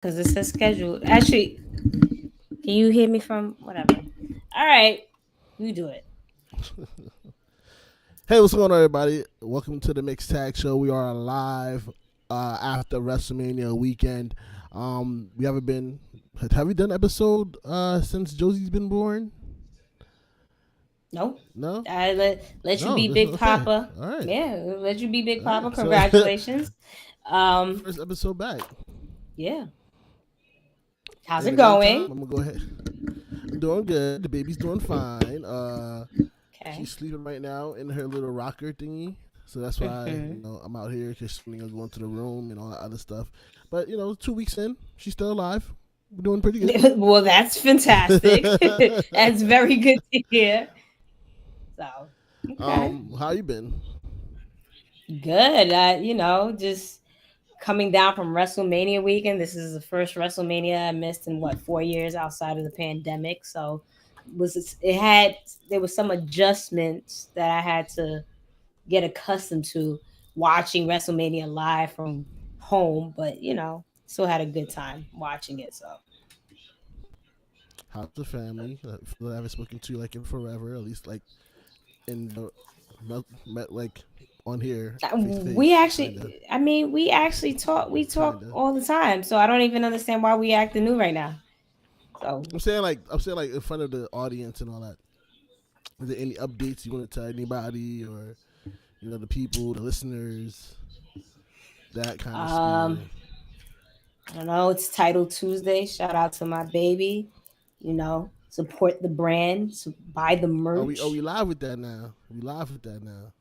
because it says scheduled. Actually, can you hear me from whatever? All right, you do it. Hey, what's going on, everybody? Welcome to the Mixed Tag Show. We are live after WrestleMania weekend. We haven't been. Have we done episode since Josie's been born? No, No, I let you no. be This is Big okay. Papa. All right, Yeah, let you be Big all Papa. right. So Congratulations. Um, first episode back. yeah. How's In it the meantime, going? I'm gonna go ahead. I'm doing good. The baby's doing fine. Okay. She's sleeping right now in her little rocker thingy. So that's why Hmm. I'm out here because I'm gonna go into the room and all that other stuff. But 2 weeks in, she's still alive. We're doing pretty good. Well, that's fantastic. That's very good to hear. So, okay, How you been? good. Just coming down from WrestleMania weekend. This is the first WrestleMania I missed in what 4 years outside of the pandemic. So, it had there was some adjustments that I had to get accustomed to watching WrestleMania live from home, but still had a good time watching it. So How's the family? I haven't spoken to you like in forever, at least like in the met like on here face to we face, kind of, actually, I mean, we talk kind of. all the time. So I don't even understand why we acting new right now. So I'm saying like in front of the audience and all that. Is there any updates you want to tell anybody or the people, the listeners, that kind of um, spiel? I don't know. It's Title Tuesday. Shout out to my baby. Support the brand, buy the Are we merch. live with that now? We live with that now.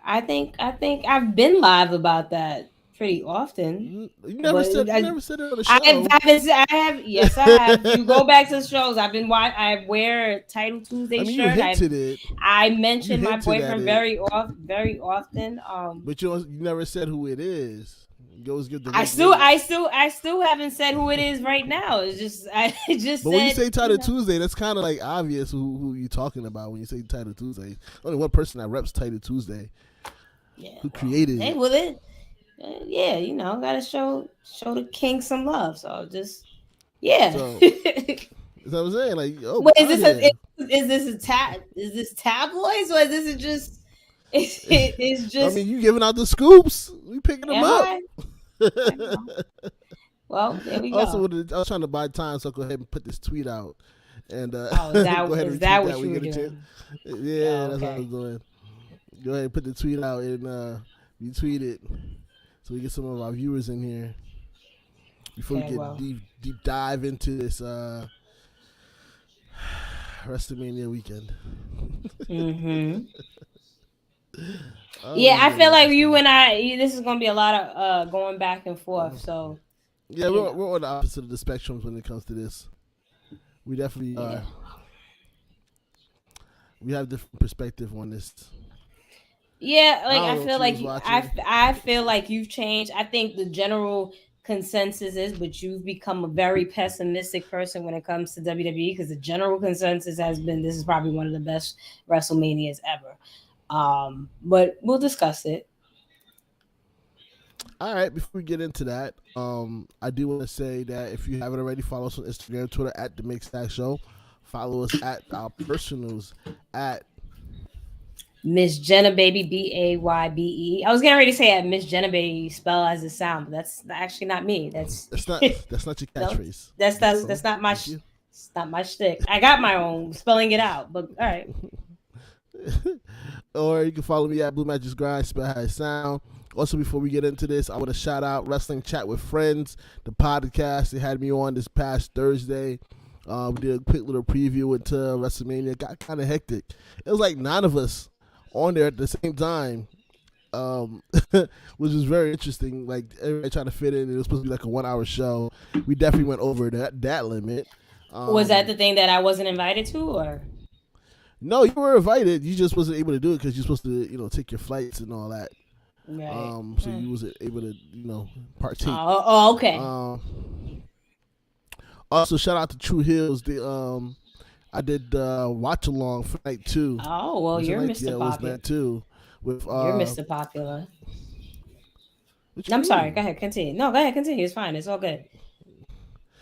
I think I've been live about that pretty often. You never But said you never said it on the I have, show. I have, yes, I have. You go back to the shows. I wear a Title I Tuesday mean, you shirt. hinted it. I You mention my hinted at boyfriend it, very often. but you never said who it is. You always give the I wink, still, wink. I still, I still haven't said who it is right now. It's just, I just But when you said, say Title Tuesday, that's kind of like obvious who you talking about when you say Title Tuesday. Only one person that reps Title Tuesday. yeah. Who Well, created hey, it? well, yeah, gotta show the king some love. So just, yeah. So that's what I'm saying. Like, oh, we Wait, is out this a here. is this tabloids or is this just it's I just mean, you giving out the scoops. We picking them am up. I? I know. Well, there we Also, go. I was trying to buy time, so I'll go ahead and put this tweet out, and Oh, go ahead and is retweet that that what when you you were get a chance. doing? Yeah, Oh, that's what I was okay. doing. Go ahead and put the tweet out and retweet it, so we get some of our viewers in here before we Okay, get well. deep dive into this WrestleMania weekend. Mhm. Oh, Yeah, this is I gonna be feel like you interesting. and this is gonna be a lot of going back and forth. So Yeah, you we're, know, we're on the opposite of the spectrums when it comes to this. We definitely yeah, we have different perspective on this. yeah. I Like don't I know what feel you like was watching. I feel like you've changed. I think the general consensus is, but you've become a very pessimistic person when it comes to WWE because the general consensus has been this is probably one of the best WrestleManias ever. But we'll discuss it. All right, before we get into that, I do want to say that if you haven't already, follow us on Instagram, Twitter at the Mixed Tag Show. Follow us at our personals at Miss Jenna Baby Baybe. I was getting ready to say Miss Jenna Baby spell as it sound, but that's actually not me. That's that's not your no, catchphrase. that's So not my thank you. it's not my shtick. I got my own spelling it out, but all right. Or you can follow me at Blue Magic Grind, spell how it sound. Also, before we get into this, I want to shout out Wrestling Chat with Friends, the podcast. They had me on this past Thursday. We did a quick little preview into WrestleMania. It got kind of hectic. It was like 9 of us on there at the same time, which was very interesting. Like everybody trying to fit in. It was supposed to be like a 1 hour show. We definitely went over that limit. Was that Um, the thing that I wasn't invited to, or no, you were invited. You just wasn't able to do it because you're supposed to, take your flights and all that. right? So you wasn't able to, partake. Okay. Um, Also, shout out to True Hills. I did watch along for night two. Oh well, Was it you're night? Mr. Yeah, it was Popular. night two. With You're Mr. Popular. what you I'm sorry. Go mean? ahead, continue. No, go ahead, continue. It's fine. It's all good.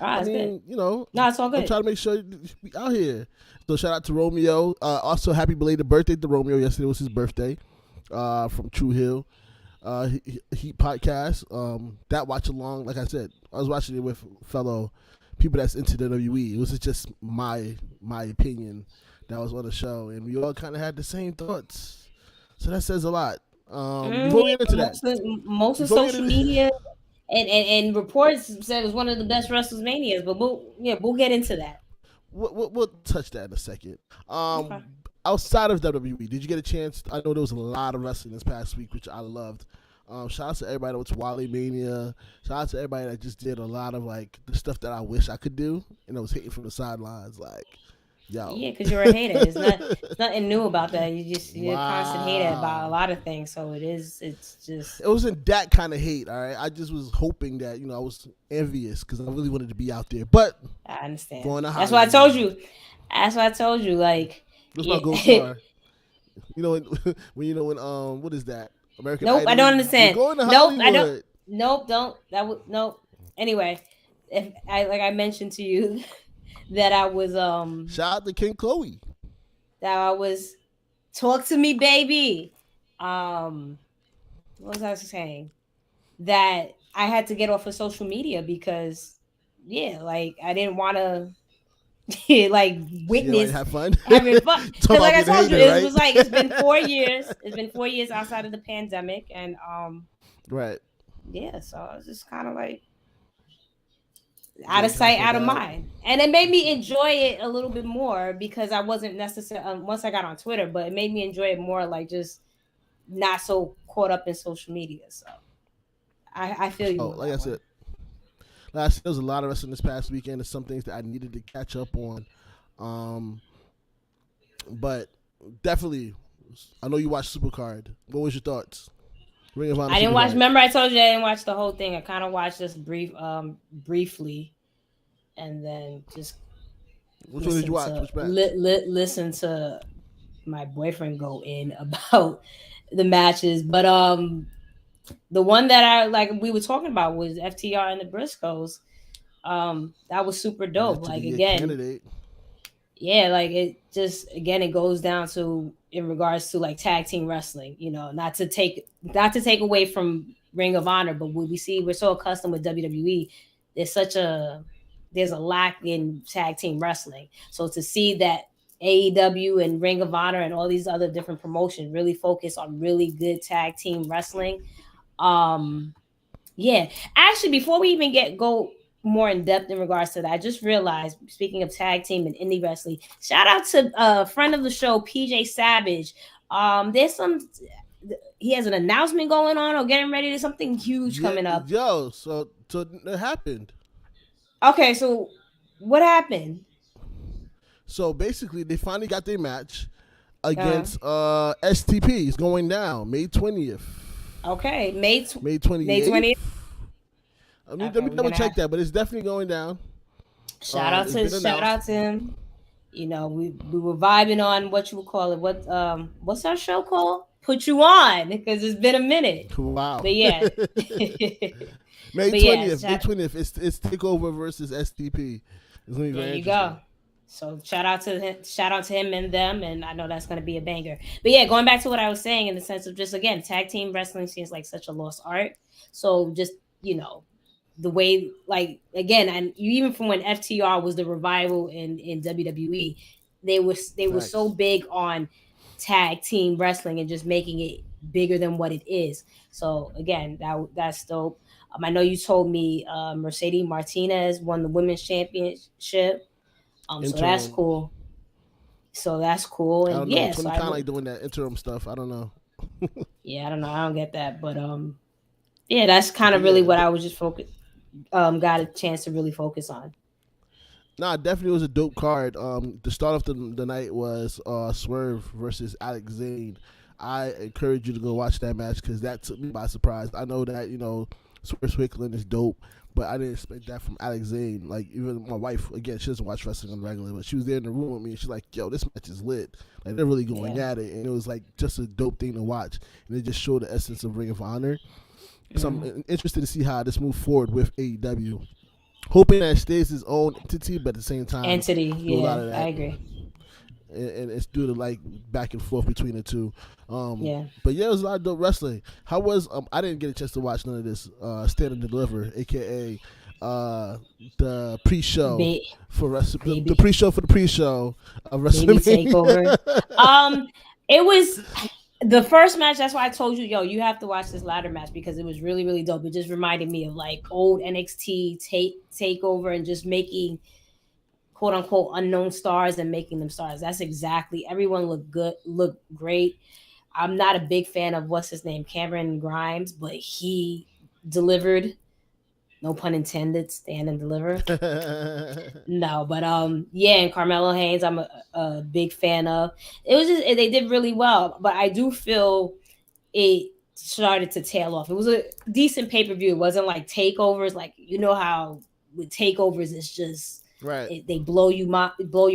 Ah, I it's good. mean, you know, No, it's all I'm good. trying to make sure we out here. So shout out to Romeo. Also, happy belated birthday to Romeo. Yesterday was his birthday. From True Hill. Heat podcast. That watch along, like I said, I was watching it with fellow people that's into the WWE. It was just my opinion that was on the show, and we all kind of had the same thoughts. So that says a lot. Before we Yeah, get into that, most of before we get social into media and reports said it was one of the best WrestleManias, but we'll get into that. we'll touch that in a second. Okay. Outside of WWE, did you get a chance? I know there was a lot of wrestling this past week, which I loved. Shout out to everybody that went to Wally Mania. Shout out to everybody that just did a lot of like the stuff that I wish I could do, and I was hating from the sidelines. Like, yo, Yeah, because you're a hater. It's nothing new about that. You're a constant hater about a wow. lot of things. So it's just It wasn't that kind of hate, all right. I just was hoping that I was envious because I really wanted to be out there, but I understand. going to That's what I told Hollywood. you. That's what I told you. Like, What's my gold yeah. star? You know when, when what is that? American Nope, I Idol. don't You're understand. going to Nope, I don't. Hollywood. Nope, don't. That would nope. Anyway, if I like I mentioned to you that I was Shout out to King Chloe. that I was talk to me, baby. What was I saying? That I had to get off of social media because yeah, like I didn't want to like Yeah, like witness have fun. having fun Talk because about like I being a told you hater, it right? was like it's been 4 years outside of the pandemic and Right. yeah, so I was just kind of like out Yeah, of you kind of sight felt out of bad. mind, and it made me enjoy it a little bit more because I wasn't necessarily once I got on Twitter, but it made me enjoy it more like just not so caught up in social media. So I feel you So, on like I that one. said, last there was a lot of wrestling this past weekend. There's some things that I needed to catch up on. Um, but definitely, I know you watched Supercard. What was your thoughts? Ring of Honor I didn't watch. Supercard. Remember, I told you I didn't watch the whole thing. I kind of watched this briefly, and then just Which one did you watch? Which match? listen to my boyfriend go in about the matches. But the one that I like we were talking about was FTR and the Briscoes. That was super dope. Match of the Like year again, candidate. yeah, like it just again it goes down to in regards to like tag team wrestling, not to take away from Ring of Honor, but what we see we're so accustomed with WWE, there's such a there's a lack in tag team wrestling. So to see that AEW and Ring of Honor and all these other different promotions really focus on really good tag team wrestling. Um yeah. Actually, before we even get go more in depth in regards to that, I just realized, speaking of tag team and indie wrestling, shout out to a friend of the show, PJ Savage. There's some he has an announcement going on or getting ready to something huge Yeah, coming up. yo. So it happened. Okay, so what happened? So basically, they finally got their match Uh, against STP. It's going down May 20th. okay, May May 20th. 28th. Let Okay, me we're double gonna check have that, but it's definitely going down. shout out It's to been shout announced. out to him. We were vibing on what you would call it. What's our show called? Put you on because it's been a minute. Wow. But yeah, May but yeah, 20th. May 20th. It's Takeover versus STP. It's gonna be there very you interesting. go. So shout out to him and them, and I know that's gonna be a banger. But yeah, going back to what I was saying in the sense of just again, tag team wrestling seems like such a lost art. So just the way like again, and you even from when FTR was the revival in WWE, they were so Facts. big on tag team wrestling and just making it bigger than what it is. So again, that's dope. I know you told me Mercedes Martinez won the women's championship. So that's Interim. cool. So that's cool, I and don't know. yeah, so Tony Khan like doing that interim stuff. I don't know. yeah, I don't know, I don't get that, but yeah, that's kind But of really yeah, what I was just got a chance to really focus on. nah, definitely was a dope card. The start of the night was Swerve versus Alex Zane. I encourage you to go watch that match because that took me by surprise. I know that Swerve Strickland is dope, but I didn't expect that from Alex Zane. Like even my wife, again, she doesn't watch wrestling on the regular, but she was there in the room with me and she's like, "Yo, this match is lit. Like they're really going Yeah. at it," and it was like just a dope thing to watch, and it just showed the essence of Ring of Honor. So Mm-hmm. I'm interested to see how this moves forward with AEW. hoping that it stays its own entity, but at the same time, Entity, do a lot yeah, of I that, agree. and it's due to like back and forth between the two. Yeah, But yeah, it was a lot of dope wrestling. How was I didn't get a chance to watch none of this. Stand and Deliver, aka the pre-show ba- for the baby, pre-show for the pre-show of baby takeover. WrestleMania. Um, it was the first match. That's why I told you, yo, you have to watch this ladder match because it was really, really dope. It just reminded me of like old NXT takeover and just making quote unquote unknown stars and making them stars. That's exactly everyone looked good, looked great. I'm not a big fan of what's his name, Cameron Grimes, but he delivered. No pun intended. Stand and deliver. No, but yeah, and Carmelo Hayes, I'm a big fan of. It was just they did really well, but I do feel it started to tail off. It was a decent pay per view. It wasn't like takeovers, like you know how with takeovers it's just Right. they blow your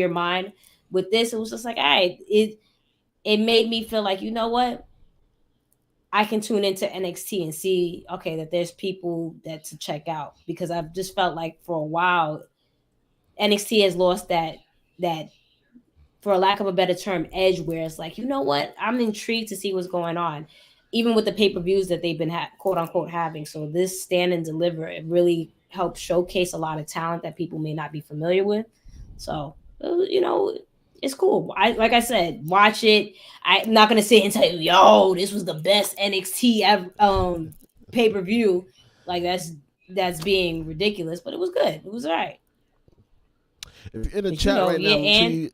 mind. With this, it was just like, all right, it made me feel like you know what, I can tune into NXT and see okay that there's people that to check out because I've just felt like for a while NXT has lost that for a lack of a better term edge where it's like you know what, I'm intrigued to see what's going on even with the pay-per-views that they've been quote unquote having. So this stand and deliver it really helps showcase a lot of talent that people may not be familiar with. So you know it's cool. I like I said, watch it. I'm not gonna sit and tell you, yo, this was the best NXT ever, pay-per-view. Like that's being ridiculous, but it was good. It was all right. If you're in the But you chat know, right yeah, now, make sure and you.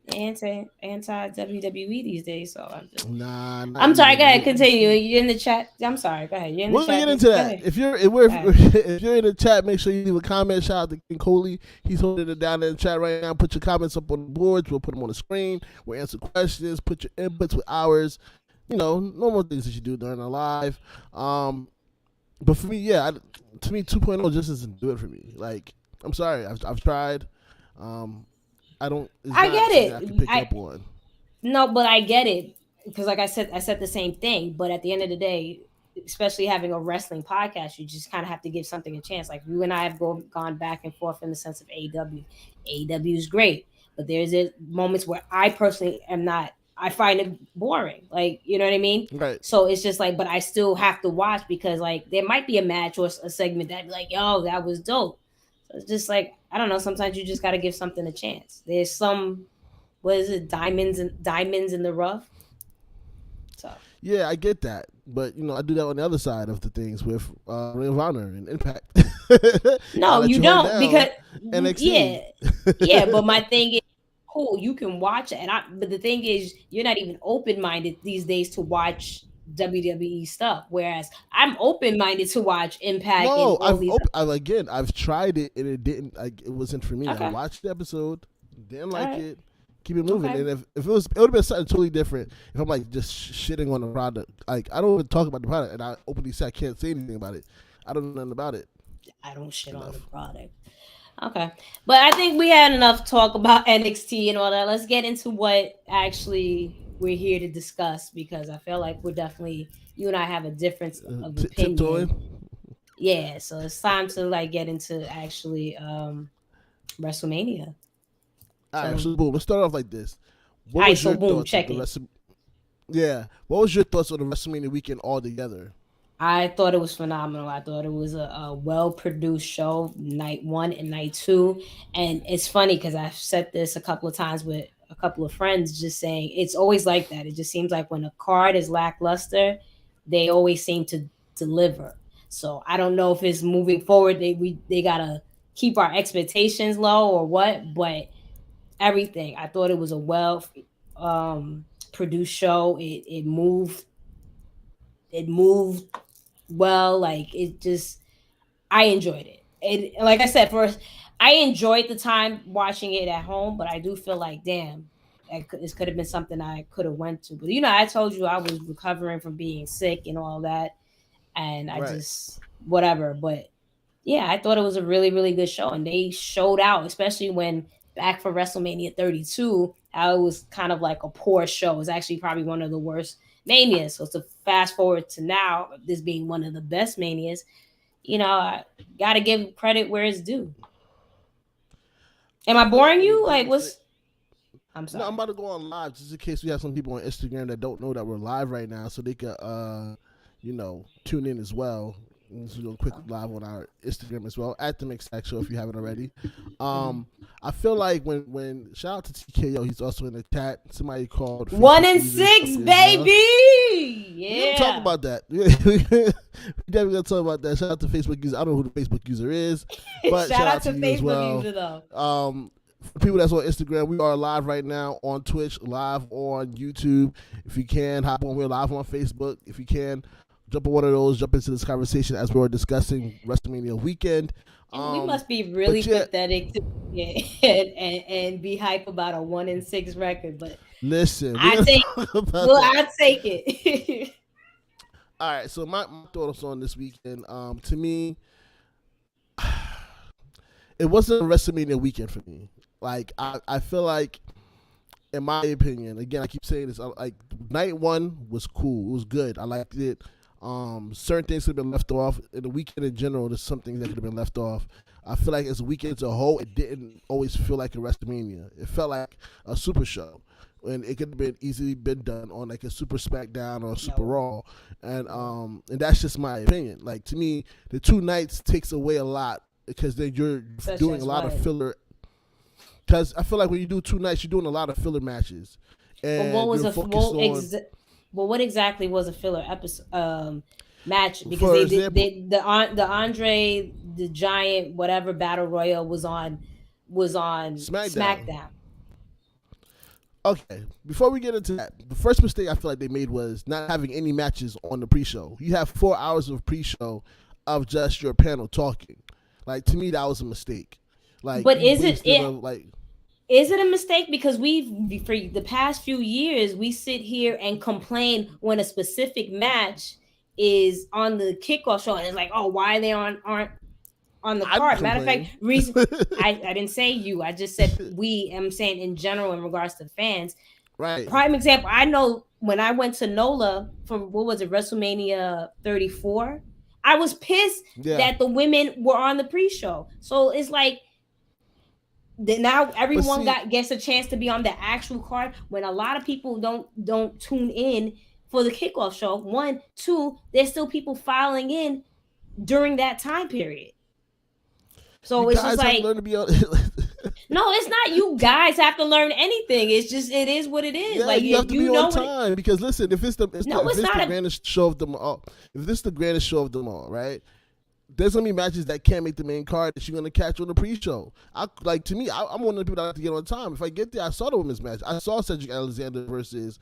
anti WWE these days. So Nah, not I'm sorry. Go ahead, even. continue. You're in the chat. I'm sorry. Go ahead. You're in the We're gonna chat. get into Go that. ahead. If Go ahead. if you're in the chat, make sure you leave a comment. Shout out to King Coley. He's holding it down in the chat right now. Put your comments up on the boards. We'll put them on the screen. We'll answer questions. Put your inputs with ours. You know, normal things that you do during a live. But for me, yeah, to me, 2.0 just doesn't do it for me. Like, I'm sorry, I've tried. Um, I don't. It's I not get something I it. can pick I up on. No, but I get it because, like I said the same thing. But at the end of the day, especially having a wrestling podcast, you just kind of have to give something a chance. Like you and I have gone back and forth in the sense of AEW. AEW is great, but there's moments where I personally am not. I find it boring. Like you know what I mean. Right. So it's just like, but I still have to watch because like there might be a match or a segment that be like, yo, that was dope. So it's just like I don't know. Sometimes you just got to give something a chance. There's some what is it, diamonds in the rough. So Yeah, I get that, but you know, I do that on the other side of the things with Ring of Honor and Impact. I no, let you you hold don't because down NXT. yeah, yeah. But my thing is, cool, you can watch it, but the thing is, you're not even open minded these days to watch WWE stuff. Whereas I'm open minded to watch Impact and No, all these. I've tried it and it didn't. Like, it wasn't for me. I Okay, watched the episode, didn't all like right, it. Keep it moving. okay. And if it was, it would have been something totally different. If I'm like just shitting on the product, like I don't even talk about the product, and I openly say I can't say anything about it. I don't know nothing about it I don't shit on the enough. product. Okay. But I think we had enough talk about NXT and all that. Let's get into what actually we're here to discuss because I feel like we're definitely you and I have a difference of opinion. Tiptoeing. Yeah, so it's time to like get into actually WrestleMania. All right, So so boom. Let's start off like this. What alright, was so your boom, thoughts of check the it. rest? Yeah. What was your thoughts on the WrestleMania weekend altogether? I thought it was phenomenal. I thought it was a well produced show, night one and night two. And it's funny because I've said this a couple of times with a couple of friends, just saying it's always like that. It just seems like when a card is lackluster, they always seem to deliver. So I don't know if it's moving forward. They gotta keep our expectations low or what, but everything. I thought it was a well um, produced show. It moved well. Like it just I enjoyed it. And like I said, first I enjoyed the time watching it at home, but I do feel like damn, this could have been something I could have went to. But you know, I told you I was recovering from being sick and all that, and I Right. just whatever. But yeah, I thought it was a really really good show, and they showed out, especially when back for WrestleMania 32, how it was kind of like a poor show. It was actually probably one of the worst manias. So to fast forward to now, this being one of the best manias, you know, I got to give credit where it's due. Am I boring And the you? Like, biggest thing, what's? I'm no, I'm sorry. about to go on live just in case we have some people on Instagram that don't know that we're live right now, so they could, tune in as well. Let's do a quick Oh. live on our Instagram as well at the Mixtac Show if you haven't already. Mm-hmm. I feel like when shout out to TKO, he's also in the chat. Somebody called One Facebook and users six, up there as well. baby. We're gonna talk Yeah. about that. We definitely gonna talk about that. Shout out to Facebook user. I don't know who the Facebook user is, but Shout shout out out to to you as Facebook well. user though. For people that's on Instagram, we are live right now on Twitch, live on YouTube. If you can, hop on. We're live on Facebook. If you can, jump on one of those. Jump into this conversation as we're discussing WrestleMania weekend. And we must be But really yeah, pathetic to and be hype about a 1-6 record, but listen, we're I gonna take talk about well, that. I take it. All right, so my thoughts on this weekend. To me, it wasn't a WrestleMania weekend for me. Like I feel like, in my opinion, again I keep saying this. Like night one was cool. It was good. I liked it. Certain things could have been left off. In the weekend in general, there's some things that could have been left off. I feel like as a weekend as a whole, it didn't always feel like a WrestleMania. It felt like a super show. And it could have been easily been done on like a Super SmackDown or a Super No. Raw, and that's just my opinion. Like to me, the two nights takes away a lot because then you're Such doing as a lot of what? filler. Because I feel like when you do two nights, you're doing a lot of filler matches, But what and was you're a focused on. well, what exactly was a filler episode match? Because For they did example, the Andre the Giant whatever battle royal was on SmackDown. SmackDown. Okay, before we get into that, the first mistake I feel like they made was not having any matches on the pre-show. You have 4 hours of pre-show of just your panel talking. Like to me, that was a mistake. Like But you wasted like is it a mistake? Because we've for the past few years we sit here and complain when a specific match is on the kickoff show and it's like, oh, why they aren't on the I didn't card. Matter of fact, complain. reason I didn't say you. I just said we. I'm saying in general in regards to fans. Right. Prime example. I know when I went to NOLA for what was it, WrestleMania 34. I was pissed Yeah. that the women were on the pre-show. So it's like now everyone gets a chance to be on the actual card when a lot of people don't tune in for the kickoff show. 1, 2, there's still people filing in during that time period. So you it's guys just have like to learn to be on. no, it's not. You guys have to learn anything. It's just it is what it is. Yeah, like you have to be know on time because listen, if it's the grandest show of them all, if this is the grandest show of them all, right? There's gonna be matches that can't make the main card that you're gonna catch on the pre-show. To me, I'm one of the people that have to get on time. If I get there, I saw the women's match. I saw Cedric Alexander versus,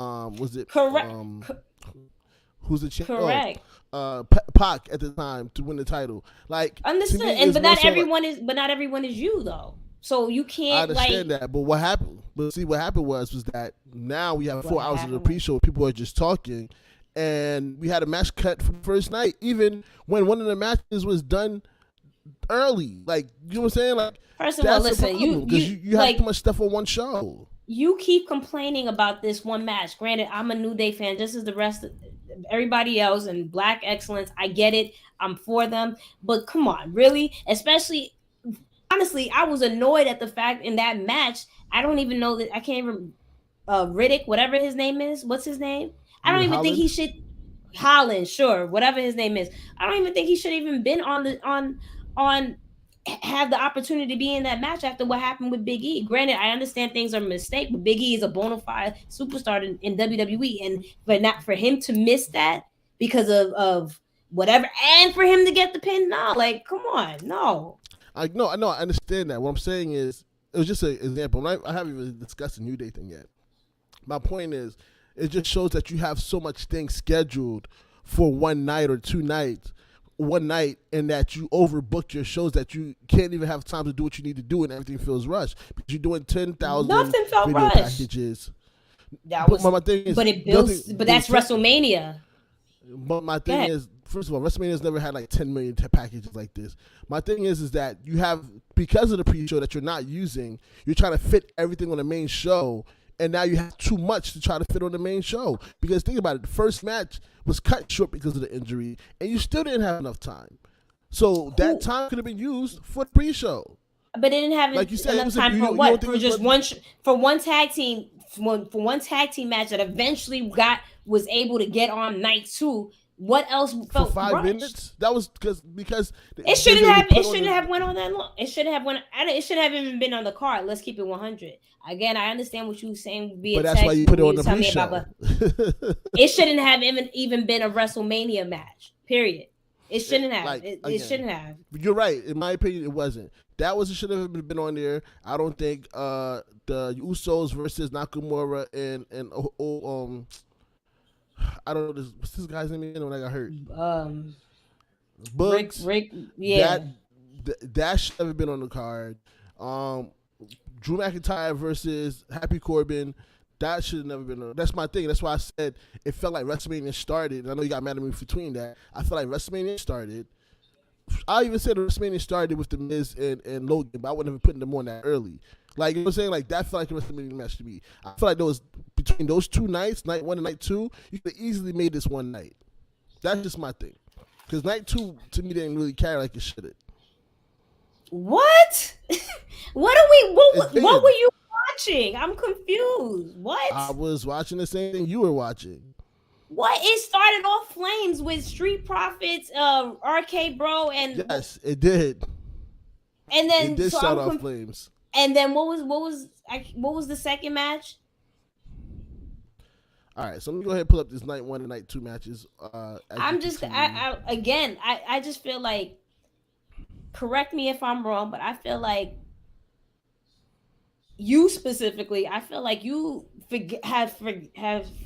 was it correct? Who's the champ? Correct. Pac at the time to win the title. Like understood, but not everyone is you though. So you can't. I understand that, but what happened? But see, what happened was that now we have 4 hours of the pre-show. People are just talking, and we had a match cut for the first night, even when one of the matches was done early. Like you know what I'm saying? Like first of all, listen, you have too much stuff on one show. You keep complaining about this one match. Granted, I'm a New Day fan, just as the rest of everybody else, and Black Excellence. I get it. I'm for them, but come on, really? Especially, honestly, I was annoyed at the fact in that match. I don't even know that I can't even Riddick, whatever his name is. What's his name? I don't even think he should. Holland, sure, whatever his name is. I don't even think he should even been on have the opportunity to be in that match after what happened with Big E. Granted, I understand things are a mistake, but Big E is a bona fide superstar in WWE, and but not for him to miss that because of whatever, and for him to get the pin. No, like come on, no. I understand that. What I'm saying is, it was just an example. I haven't even discussed the New Day thing yet. My point is, it just shows that you have so much things scheduled for one night or two nights. One night, and that you overbook your shows that you can't even have time to do what you need to do, and everything feels rushed because you're doing 10,000 video rushed. packages. That was, my thing is, but it builds. But that's WrestleMania. But my thing is, first of all, WrestleMania's never had like 10 million packages like this. My thing is that you have, because of the pre-show that you're not using, you're trying to fit everything on the main show. And now you have too much to try to fit on the main show. Because think about it, the first match was cut short because of the injury, and you still didn't have enough time. So that time could have been used for the pre-show. Who, I know, I understand that, but what happened? But see, what happened was that now we have 4 hours of the pre-show. People are just talking, and now you have too much to try to fit on the main show. Because think about it, the first match was cut short because of the injury, and you still didn't have enough time. So that time could have been used for the pre-show. But they didn't have Like you said, enough you, time for you don't what? think For it was just one for one tag team for one tag team match that eventually was able to get on night 2. What else for felt 5 minutes? rushed? That was because they would It put on shouldn't have the. went on that long. It shouldn't have went. It shouldn't have even been on the card. Let's keep it 100. Again, I understand what you were saying via But that's why text you when put it you on were the telling me about, pre-show. but it shouldn't have even been a WrestleMania match. Period. It shouldn't have. Like It again, shouldn't have. you're right. In my opinion, it wasn't. That was should have been on there. I don't think the Usos versus Nakamura and I don't know what's this guy's name again when I got hurt. Um, Bugs. Rick, That yeah. that should have been on the card. Um, Drew McIntyre versus Happy Corbin. That should have never been on. That's my thing. That's why I said it felt like WrestleMania started. And I know you got mad at me between that. I feel like WrestleMania started. I even said WrestleMania started with The Miz and Logan, but I wouldn't have put them on that early. Like, you know what I'm saying? Like, that felt like a WrestleMania match to me. I feel like there was, between those 2 nights, night 1 and night 2, you could have easily made this one night. That's just my thing. Because night 2, to me, didn't really carry like it should have. What? What are we? What were It you watching? I'm confused. I What? was watching the same thing you were watching. What? It started off flames with Street Profits, RK Bro, Yes, it did. and It then did so start off flames. and then what was the second match? All right, so let me go ahead and pull up this night 1 and night 2 matches. As I'm you just continue. I just feel like, correct me if I'm wrong, but I feel like you specifically, I feel like you have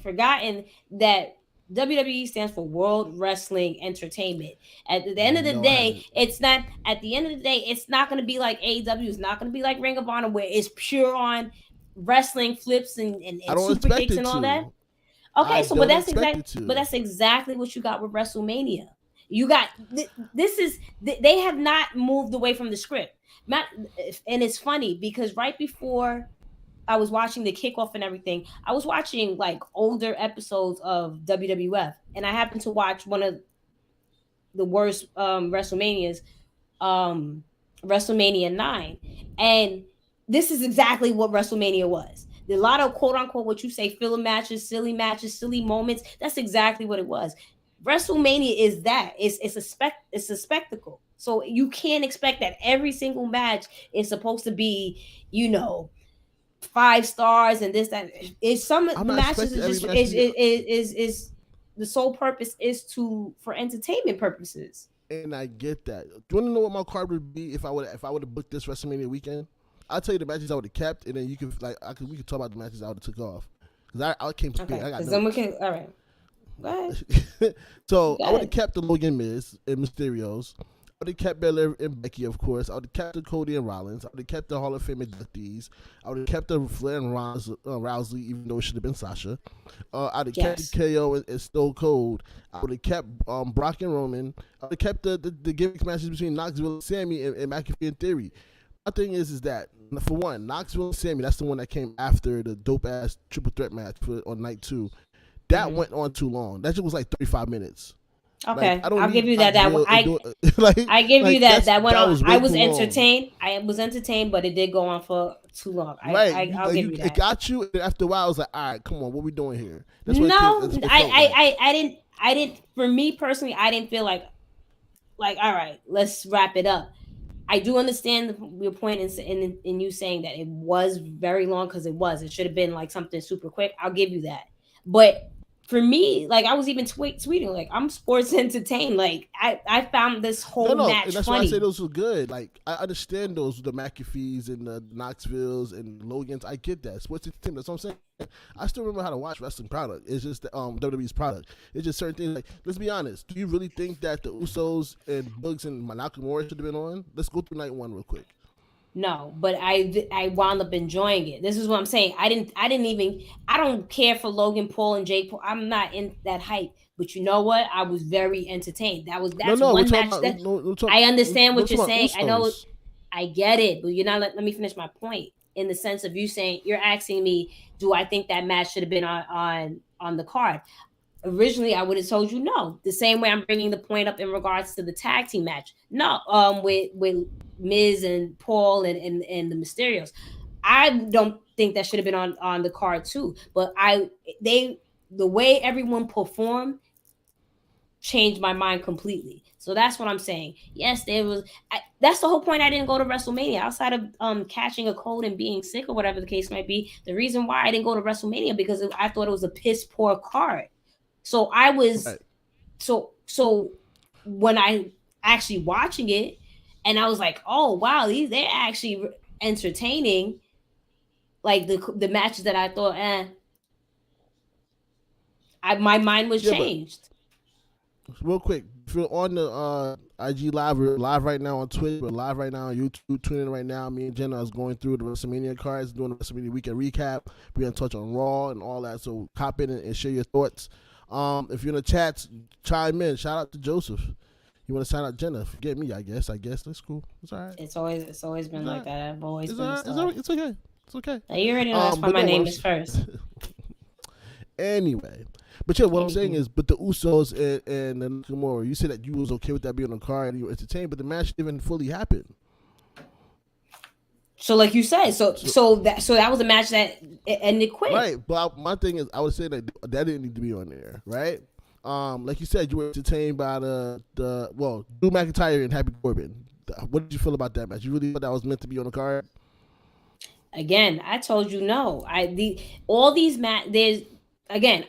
forgotten that WWE stands for World Wrestling Entertainment. At the end of the No, I day, haven't. it's not. At the end of the day, it's not going to be like AEW. It's not going to be like Ring of Honor, where it's pure on wrestling flips I and don't super expect kicks it and all that. to. Okay, I so don't expect it but to. that's exactly what you got with WrestleMania. You got this is they have not moved away from the script. Matt, and it's funny because right before I was watching the kickoff and everything, I was watching like older episodes of WWF, and I happened to watch one of the worst WrestleManias, um, WrestleMania 9, and this is exactly what WrestleMania was. A lot of quote unquote what you say filler matches, silly moments. That's exactly what it was. WrestleMania is that. It's a spectacle. So you can't expect that every single match is supposed to be, you know, 5 stars and this that. It's some of I'm the not matches expecting is every just match to be. is the sole purpose is to for entertainment purposes. And I get that. Do you want to know what my card would be if I would have booked this WrestleMania weekend? I'll tell you the matches I would have kept, and then you can we could talk about the matches I would have took off. Because I came prepared. Okay, I got because then we notes. can. All right, go ahead. So Go I would have ahead. kept the Logan Miz and Mysterios. I would have kept Belair and Becky, of course. I would have kept the Cody and Rollins. I would have kept the Hall of Fame inductees. I would have kept the Flair and Rousey, even though it should have been Sasha. I would have kept Yes. the KO and Stone Cold. I would have kept Brock and Roman. I would have kept the gimmick matches between Knoxville and Sammy and McAfee and Theory. My thing is that for one, Knoxville and Sammy, that's the one that came after the dope ass triple threat match on night 2. That went on too long. That shit was like 35 minutes. Like Okay, I don't I'll give need you that. Knoxville and do it I give you like that. That went that on. was I way was too long. entertained. I was entertained, but it did go on for too long. Right, I'll give you it that. got you. And after a while, I was like, all right, come on, what we doing here? That's what No, it felt like. I didn't. For me personally, I didn't feel like all right, let's wrap it up. I do understand your point in you saying that it was very long because it was. It should have been like something super quick. I'll give you that. But for me, like I was even tweeting, like I'm sports entertained. Like I found this No, whole no, and match that's why I say funny. those were good. Like I understand those the McAfees and the Knoxvilles and Logans. I get that. Sports entertainment. That's what I'm saying. I still remember how to watch wrestling product. It's just WWE's product. It's just certain things. Like let's be honest. Do you really think that the Usos and Bugs and Nakamura should have been on? Let's go through night 1 real quick. No, but I wound up enjoying it. This is what I'm saying. I don't care for Logan Paul and Jake Paul. I'm not in that hype. But you know what? I was very entertained. No, That's no, we're one talking match about that no, I understand we're what you're talking about saying. I know Usos. I get it, but you're not let me finish my point in the sense of you saying you're asking me, do I think that match should have been on the card? Originally, I would have told you no. The same way I'm bringing the point up in regards to the tag team match. No, with Miz and Paul and the Mysterios. I don't think that should have been on the card too. But they the way everyone performed changed my mind completely. So that's what I'm saying. Yes, there was. That's the whole point. I didn't go to WrestleMania outside of catching a cold and being sick or whatever the case might be. The reason why I didn't go to WrestleMania because I thought it was a piss poor card. So I was Right. so when I actually watching it, and I was like, oh wow, they're actually entertaining. Like the matches that I thought, my mind was Yeah, but changed. real quick, if you're on the IG live, we're live right now on Twitch, we're live right now on YouTube, tune in right now. Me and Jenna is going through the WrestleMania cards, doing the WrestleMania weekend recap. We're gonna touch on Raw and all that. So hop in and share your thoughts. If you're in the chats, chime in. Shout out to Joseph. You want to shout out Jenna? Forget me, I guess. That's cool. It's all right. It's always been like that. I've always been. It's all right. It's okay. It's okay. Now, you already know that's why my name is first. Anyway, but yeah, what I'm saying is, but the Usos and the Nakamura, you said that you was okay with that being on the card and you were entertained, but the match didn't fully happen. So, like you said, so that was a match that ended quick, right? But my thing is, I would say that didn't need to be on there, right? Like you said, you were entertained by the Drew McIntyre and Happy Corbin. What did you feel about that match? You really thought that was meant to be on the card? Again, I told you no. All these there's again.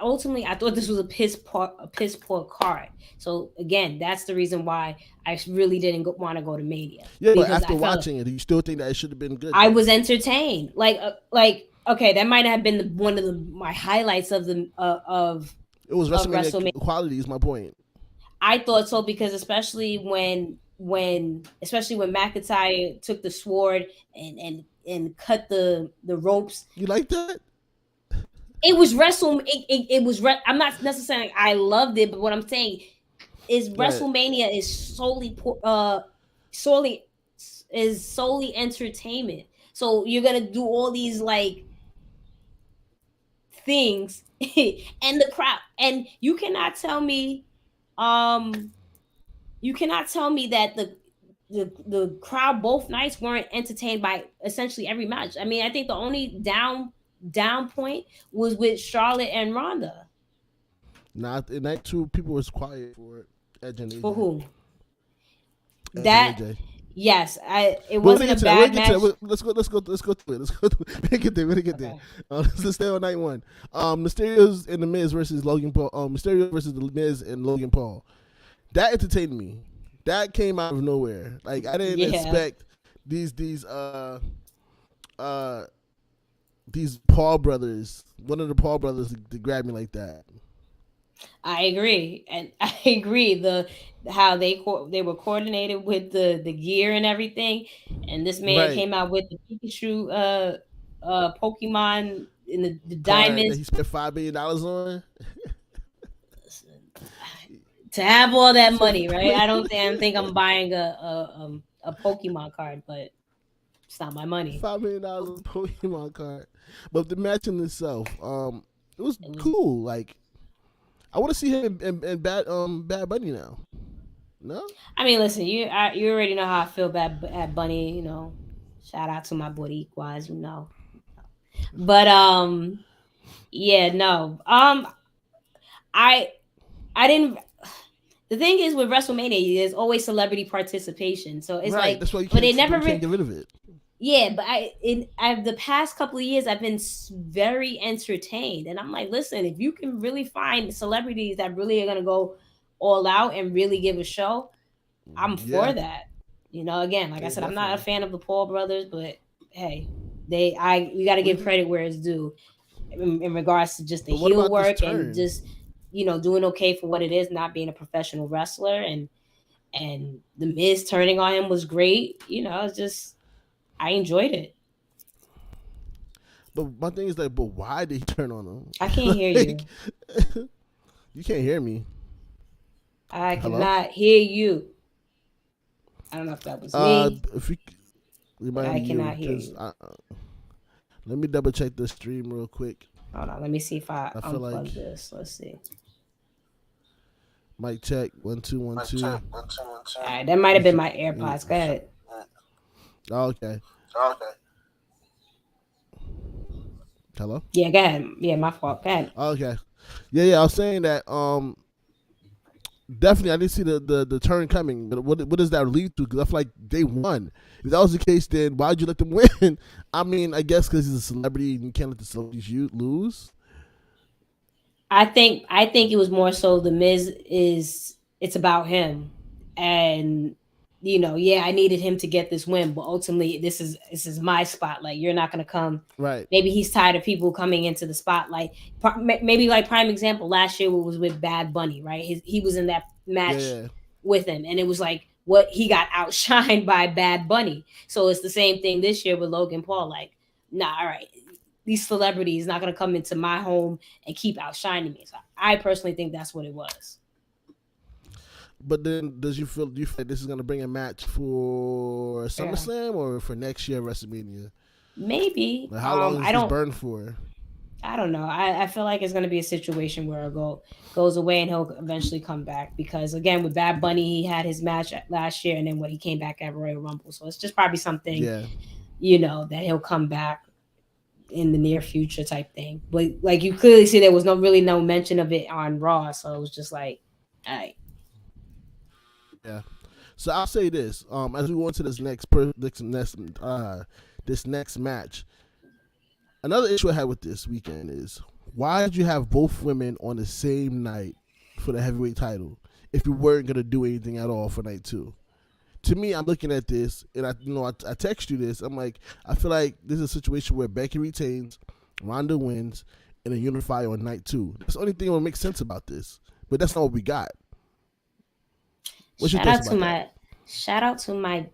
Ultimately, I thought this was a piss poor card. So again, that's the reason why I really didn't want to go to Mania. Yeah, but after watching it, you still think that it should have been good? I was entertained. Like okay, that might have been one of my highlights of the of. It was WrestleMania quality. Is my point. I thought so because especially when McIntyre took the sword and cut the ropes. You like that? It was I'm not necessarily I loved it, but what I'm saying is WrestleMania is solely entertainment. So you're gonna do all these like things and the crowd, and you cannot tell me that the crowd both nights weren't entertained by essentially every match. I mean, I think the only down point was with Charlotte and Ronda. Not in night two, people was quiet for it. Edge and AJ. For who? Edge that and AJ. Yes, it wasn't a bad match. Let's go through it. We're gonna get there. Let's stay on night one. Mysterios and the Miz versus Logan Paul. Mysterio versus the Miz and Logan Paul. That entertained me. That came out of nowhere. Like I didn't expect these Paul brothers, one of the Paul brothers, to grab me like that. I agree, and I agree how they were coordinated with the gear and everything, and this man came out with the Pikachu Pokemon in the diamonds that he spent $5 million on. To have all that money, right? I don't think I'm buying a Pokemon card, but it's not my money. $5 million on a Pokemon card, but the match in itself, it was cool. Like I want to see him in Bad Bunny now. No, I mean, listen, you already know how I feel at Bunny. You know, shout out to my boy Equaz. You know, but yeah, no, I didn't. The thing is with WrestleMania, there's always celebrity participation, so it's like, that's why you but they never can't get rid of it. Yeah, but I've the past couple of years, I've been very entertained, and I'm like, listen, if you can really find celebrities that really are gonna go all out and really give a show, I'm for that. You know, again, like I said, I'm not a fan of the Paul brothers, but hey, you got to give credit where it's due in regards to just the heel work and just, you know, doing okay for what it is, not being a professional wrestler, and the Miz turning on him was great. You know, it's just. I enjoyed it. But my thing is like, but why did he turn on him? I can't hear you. You can't hear me. I cannot hear you. I don't know if that was me. I cannot hear you. Let me double check the stream real quick. Hold on. Let me see if I unplug this. Let's see. Mic check. 1 2 1 2. All right, that might have been my AirPods. Go ahead. Oh, okay. Okay. Hello. Yeah, go ahead. Yeah, my fault. Go ahead. Oh, okay. Yeah, yeah. I was saying that. Definitely, I didn't see the turn coming. But what does that lead to? Because I feel like they won. If that was the case, then why'd you let them win? I mean, I guess because he's a celebrity and you can't let the celebrities lose. I think it was more so the Miz is it's about him, and yeah, I needed him to get this win, but ultimately this is my spotlight. You're not gonna come. Right. Maybe he's tired of people coming into the spotlight. Maybe like prime example last year was with Bad Bunny, right? He was in that Yeah, match yeah. with him, and it was like what he got outshined by Bad Bunny. So it's the same thing this year with Logan Paul. Like, nah, all right, these celebrities not gonna come into my home and keep outshining me. So I personally think that's what it was. But then, do you feel like this is gonna bring a match for Yeah, SummerSlam or for next year WrestleMania? maybe. Like, how long is I this don't. burn for? I don't know. I feel like it's gonna be a situation where it goes away and he'll eventually come back because again with Bad Bunny he had his match last year and then what he came back at Royal Rumble. So it's just probably something Yeah, that he'll come back in the near future type thing. But like you clearly see there was no mention of it on Raw, so it was just like, all right. yeah. So I'll say this: as we go into this next match, another issue I had with this weekend is why did you have both women on the same night for the heavyweight title if you weren't gonna do anything at all for night two? To me, I'm looking at this, and I text you this. I'm like, I feel like this is a situation where Becky retains, Ronda wins, and a unify on night two. That's the only thing that would make sense about this. But that's not what we got. What's your Shout thoughts out to about that? my shout out to my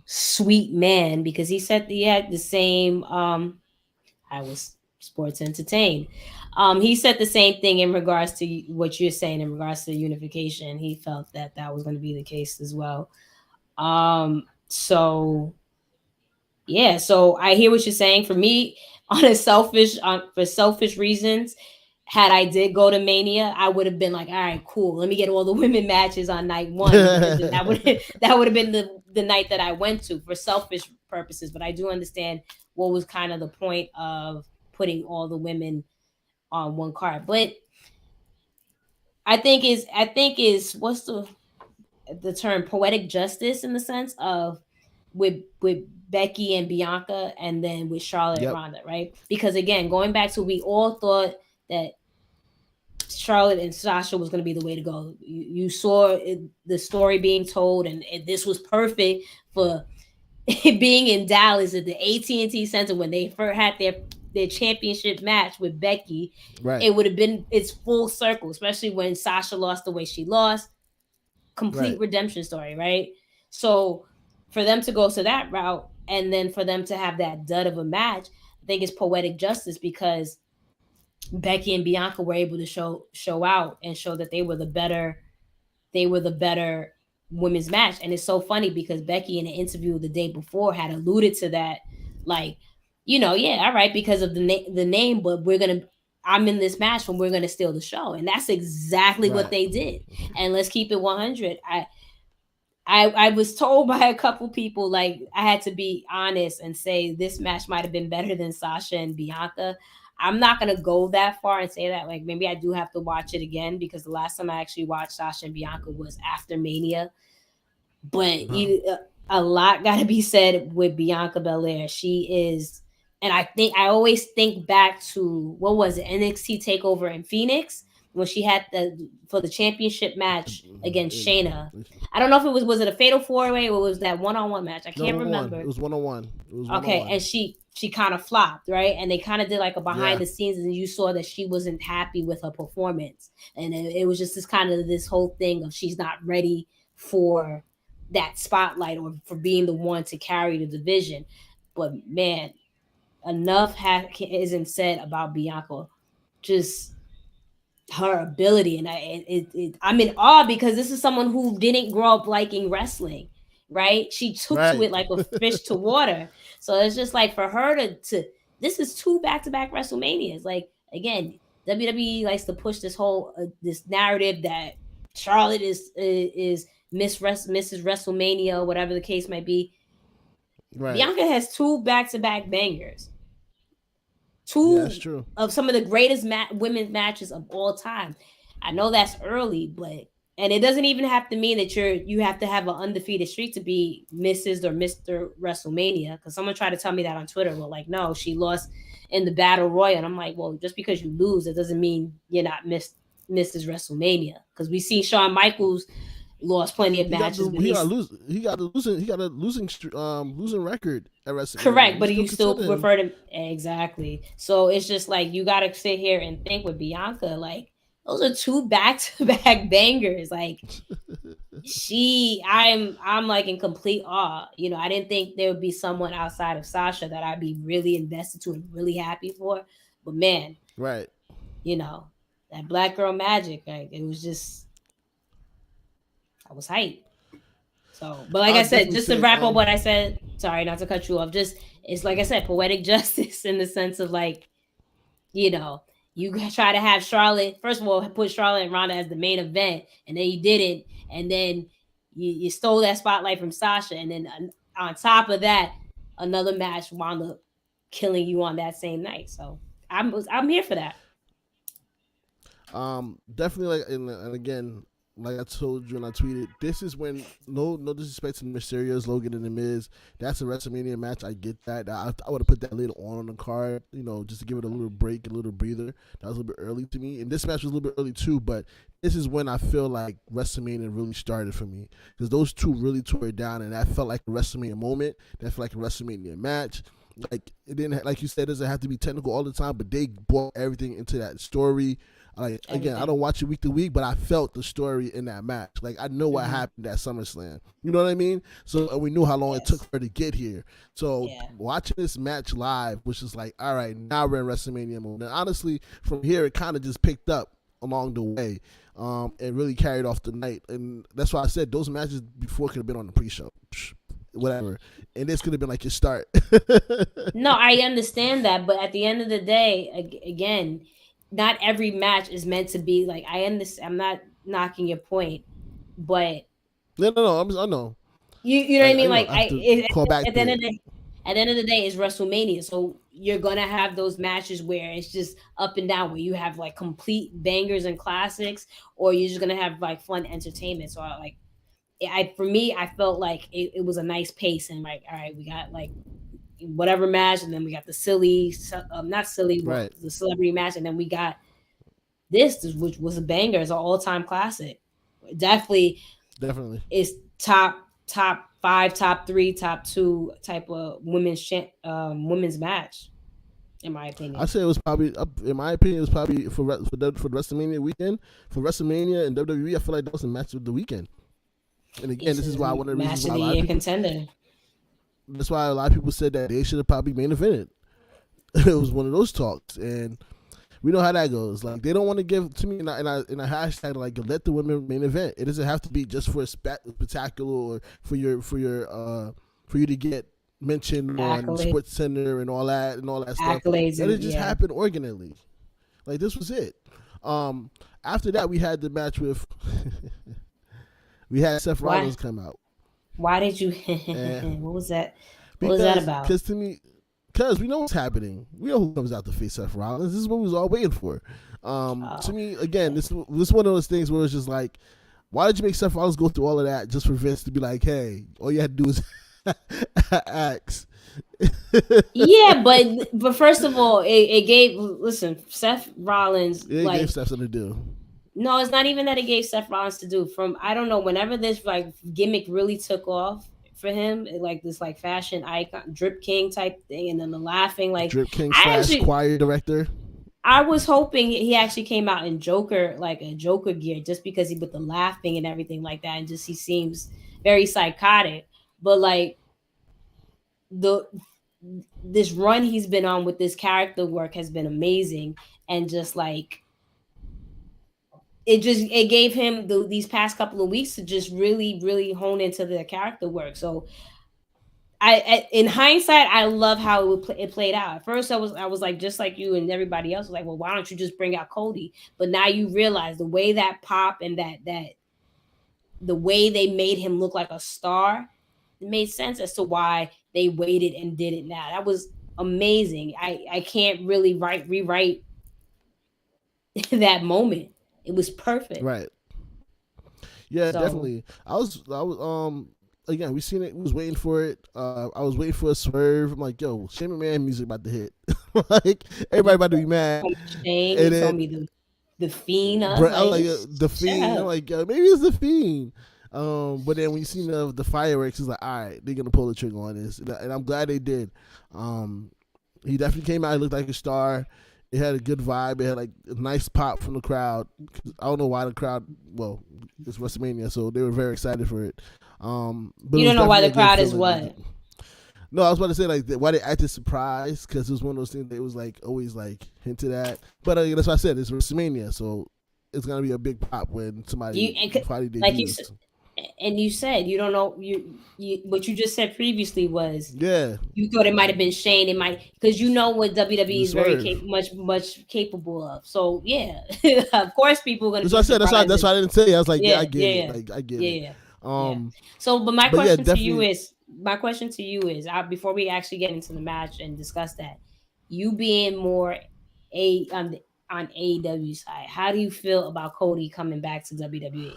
sweet man because he said he had the same I was sports entertained. He said the same thing in regards to what you're saying in regards to unification. He felt that that was going to be the case as well. So yeah, so I hear what you're saying. For me, for selfish reasons, had I did go to Mania, I would have been like, all right, cool. Let me get all the women matches on night one because then that would that would have been the night that I went to for selfish purposes. But I do understand what was kind of the point of putting all the women on one card. But I think is what's the term poetic justice in the sense of with Becky and Bianca and then with Charlotte and Yep. Ronda, right? Because again, going back to we all thought that Charlotte and Sasha was going to be the way to go. You saw the story being told, and this was perfect for being in Dallas at the AT&T Center when they first had their championship match with Becky. Right. It would have been it's full circle, especially when Sasha lost the way she lost. Complete Right. redemption story, right? So for them to go to that route and then for them to have that dud of a match, I think it's poetic justice because Becky and Bianca were able to show out and show that they were the better women's match. And it's so funny because Becky in an interview the day before had alluded to that, like, yeah, all right, because of the name, but I'm in this match and we're gonna steal the show, and that's exactly what Right. they did. And let's keep it 100. I was told by a couple people like I had to be honest and say this match might have been better than Sasha and Bianca. I'm not gonna go that far and say that. Like maybe I do have to watch it again because the last time I actually watched Sasha and Bianca was after Mania. But Uh-huh. a lot got to be said with Bianca Belair. She is, and I always think back to what was it NXT Takeover in Phoenix when she had the for the championship match against And, Shayna. I don't know if it was a fatal four way or was that one on one match. I no, can't one on one. It remember. was one on one. It was one on Okay, one. and she kind of flopped, right? And they kind of did like a behind Yeah. the scenes, and you saw that she wasn't happy with her performance, and it was just this whole thing of she's not ready for that spotlight or for being the one to carry the division. But man, isn't said about Bianca. Just her ability, and I'm in awe because this is someone who didn't grow up liking wrestling, right? She took to Right. it like a fish to water. So it's just like for her to this is two back-to-back WrestleManias. Like again, WWE likes to push this narrative that Charlotte is Mrs. WrestleMania, whatever the case might be. Right. Bianca has two back-to-back bangers, Yeah, that's two true. of some of the greatest women's matches of all time. I know that's early, but and it doesn't even have to mean that you have to have an undefeated streak to be Mrs. or Mr. WrestleMania. Because someone tried to tell me that on Twitter. Well, like, no, she lost in the Battle Royal, and I'm like, well, just because you lose, it doesn't mean you're not Mrs. WrestleMania. Because we see Shawn Michaels lost plenty of matches, but he's he got a losing record at WrestleMania. correct, We but still you still consider him. refer to exactly. So it's just like you got to sit here and think with Bianca, like those are two back to back bangers. Like I'm like in complete awe. I didn't think there would be someone outside of Sasha that I'd be really invested to and really happy for. But man, Right. you know that black girl magic, like it was just I was hyped. So, but like I'll I said, definitely just to say wrap up what I said, sorry not to cut you off. Just it's like I said, poetic justice in the sense of like, you know, you try to have Charlotte first of all put Charlotte and Ronda as the main event, and then you didn't, and then you stole that spotlight from Sasha, and then on top of that, another match wound up killing you on that same night. So I'm here for that. Definitely like, and again, like I told you and I tweeted, this is when no disrespect to the Mysterios, Logan and the Miz. That's a WrestleMania match. I get that. I would have put that later on the card, just to give it a little break, a little breather. That was a little bit early to me, and this match was a little bit early too. But this is when I feel like WrestleMania really started for me, because those two really tore it down, and that felt like a WrestleMania moment. That felt like a WrestleMania match. Like it didn't, like you said, it doesn't have to be technical all the time, but they brought everything into that story. Like again, I Everything. don't watch it week to week, but I felt the story in that match. Like I know what Mm-hmm. happened at SummerSlam. You know what I mean? So we knew how long it took Yes. for her to get here. So Yeah. watching this match live was just like, all right, now we're in WrestleMania mode. And honestly, from here it kind of just picked up along the way, and really carried off the night. And that's why I said those matches before could have been on the pre-show. Whatever, and this could have been like your start. No, I understand that, but at the end of the day, again, not every match is meant to be like I understand. I'm not knocking your point, but No. I know. you know what I mean. I Like have to call back at the to end of it. at the end of the day, it's WrestleMania, so you're gonna have those matches where it's just up and down, where you have like complete bangers and classics, or you're just gonna have like fun entertainment. So like, for me, I felt like it was a nice pace, and like, all right, we got like whatever match, and then we got the silly, not silly, well, Right. the celebrity match, and then we got this, which was a banger, it's an all time classic. Definitely Definitely. is top five, top three, top two type of women's match, in my I opinion. say it was probably, in my opinion, it was probably for the WrestleMania weekend, for WrestleMania and WWE. I feel like that was the match of the weekend. And again, This this is is why one of the reasons match why of a the lot of year people. contender. That's why a lot of people said that they should have probably main evented. It was one of those talks, and we know how that goes. Like they don't want to give to me in a hashtag like let the women main event. It doesn't have to be just for a spectacular or for you to get mentioned on Accolade, Sports Center and all that stuff. accolades, Let it and just yeah. happen organically. Like this was it. After that, we had the match with we had Seth Why? Rollins come out, Why did you? and What was that? What was that because about? because to me, because we know what's happening. We know who comes out to face Seth Rollins. This is what we was all waiting for. To Oh, me, again, this one of those things where it's just like, why did you make Seth Rollins go through all of that just for Vince to be like, hey, all you had to do is ask. yeah, but first of all, it gave listen Seth Rollins It gave like Seth something to do. no, it's not even that it gave Seth Rollins to do. From I don't know, whenever this like gimmick really took off for him, like this like fashion icon, drip king type thing, and then the laughing, like Drip King I slash actually choir director. I was hoping he actually came out in Joker, like a Joker gear, just because he with the laughing and everything like that, and just he seems very psychotic. But like the this run he's been on with this character work has been amazing, and just like it gave him these past couple of weeks to just really hone into the character work. So in hindsight, I love how it played out. At first, I was like just like you and everybody else was like, well, why don't you just bring out Cody? But now you realize the way that pop and that the way they made him look like a star, it made sense as to why they waited and did it now. That was amazing. I can't really rewrite that moment. It was perfect. Right. Yeah, So definitely. Again, we seen it. We was waiting for it. I was waiting for a swerve. I'm like, yo, Shane McMahon music about to hit. Like everybody about to be mad. Shane, And you told then, me the fiend. I was I was like, like the shut fiend. I'm up. like, yo, maybe it's the fiend. But then when you seen the fireworks, it's like, all right, they're gonna pull the trigger on this, and I'm glad they did. Um, he definitely came out. He looked like a star. It had a good vibe. It had like a nice pop from the crowd. I don't know why the crowd. Well, it's WrestleMania, so they were very excited for it. But it You was don't know why definitely the a good crowd is feeling. what? No, I was about to say like why they acted surprised because it was one of those things that it was like always like hinted at. But that's what I said. It's WrestleMania, so it's gonna be a big pop when You somebody and finally like you debuts. and you said you don't know you what you just said previously was Yeah, you thought it might have been Shane. It might because you know what WWE the is very swerve. much capable of. So yeah, of course people are going to That's be what I said. surprised. That's why I didn't say it. I was like, yeah, Yeah, I get yeah, it. yeah, Like I get yeah, it. yeah, yeah. Um, So, but but yeah, definitely. my question to you is, before we actually get into the match and discuss that, you being more a on AEW side, how do you feel about Cody coming back to WWE?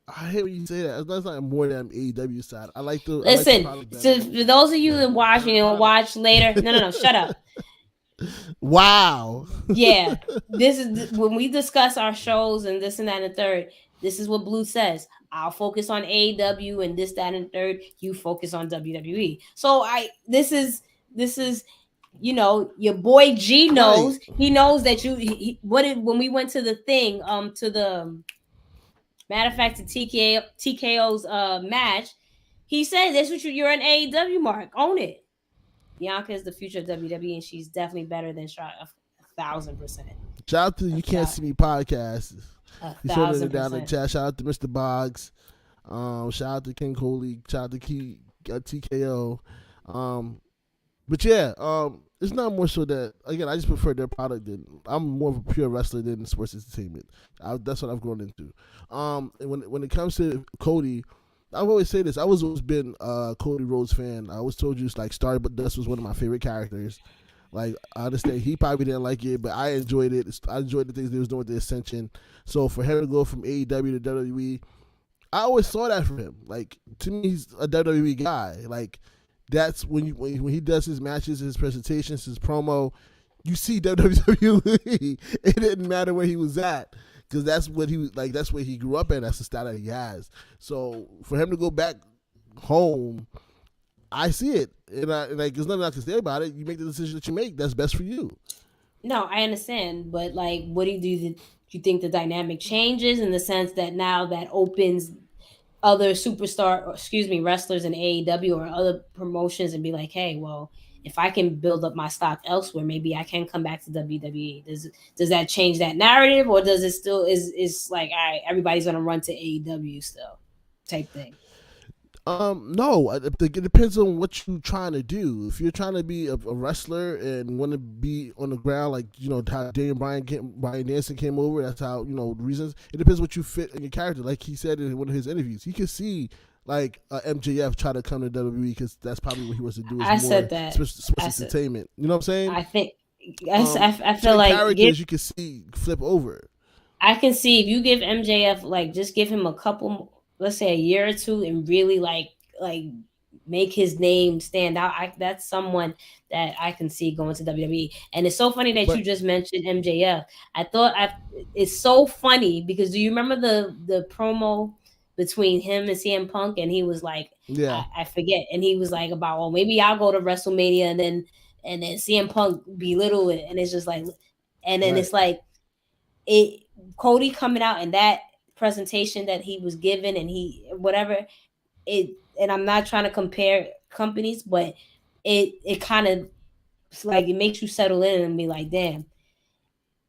I hate when you say that. That's not more than AEW side. I like the Listen, product so better. for those of you that The watching and product. watch later, no, shut up. Wow. Yeah, this is when we discuss our shows and this and that and the third. This is what Blue says. I'll focus on AEW and this, that, and the third. You focus on WWE. So this is your boy G Right. knows. He knows that when we went to the thing to the matter of fact to TKO's match. He said that's what you're an AEW mark. Own it. Bianca is the future of WWE, and she's definitely better than Charlotte. 1,000%. Shout out to A, You Can't thou- See Me podcast. a He's holding thousand it down in the percent. chat. Shout out to Mr. Boggs. Shout out to King Coley. Shout out to TKO. But yeah, it's not more so that again. I just prefer their product. I'm more of a pure wrestler than sports entertainment. That's what I've grown into. And when it comes to Cody, I've always say this. I was always been a Cody Rhodes fan. I always told you like Starry but Dust was one of my favorite characters. Like I understand he probably didn't like it, but I enjoyed it. I enjoyed the things they was doing with the Ascension. So for him to go from AEW to WWE, I always saw that for him. Like to me, he's a WWE guy. Like that's when he does his matches, his presentations, his promo. You see WWE. It didn't matter where he was at because that's what he was like. That's where he grew up in. That's the style that he has. So for him to go back home, I see it, and like there's nothing I can say about it. You make the decision that you make. That's best for you. No, I understand, but like, what do you do? Do you think the dynamic changes in the sense that now that opens other superstar, or excuse me, wrestlers in AEW or other promotions and be like, hey, well, if I can build up my stock elsewhere, maybe I can come back to WWE. Does that change that narrative, or does it still is like, all right, everybody's gonna run to AEW still, type thing? No, it depends on what you're trying to do. If you're trying to be a wrestler and want to be on the ground, like how Daniel Bryan Danielson came over, that's how the reasons. It depends what you fit in your character. Like he said in one of his interviews, he could see like MJF try to come to WWE because that's probably what he wants to do is I more said that. sports I said entertainment. You know what I'm saying? I think I feel Certain like characters you can see flip over. I can see if you give MJF like just give him a couple, let's say a year or two, and really like make his name stand out. That's someone that I can see going to WWE. And it's so funny that you But just mentioned MJF. It's so funny because do you remember the promo between him and CM Punk? And he was like, yeah, I forget, and he was like about, well, maybe I'll go to WrestleMania, and then CM Punk belittle it, and it's just like, and then right. it's like it Cody coming out and that presentation that he was given and he whatever it and I'm not trying to compare companies, but it kind of like it makes you settle in and be like, damn,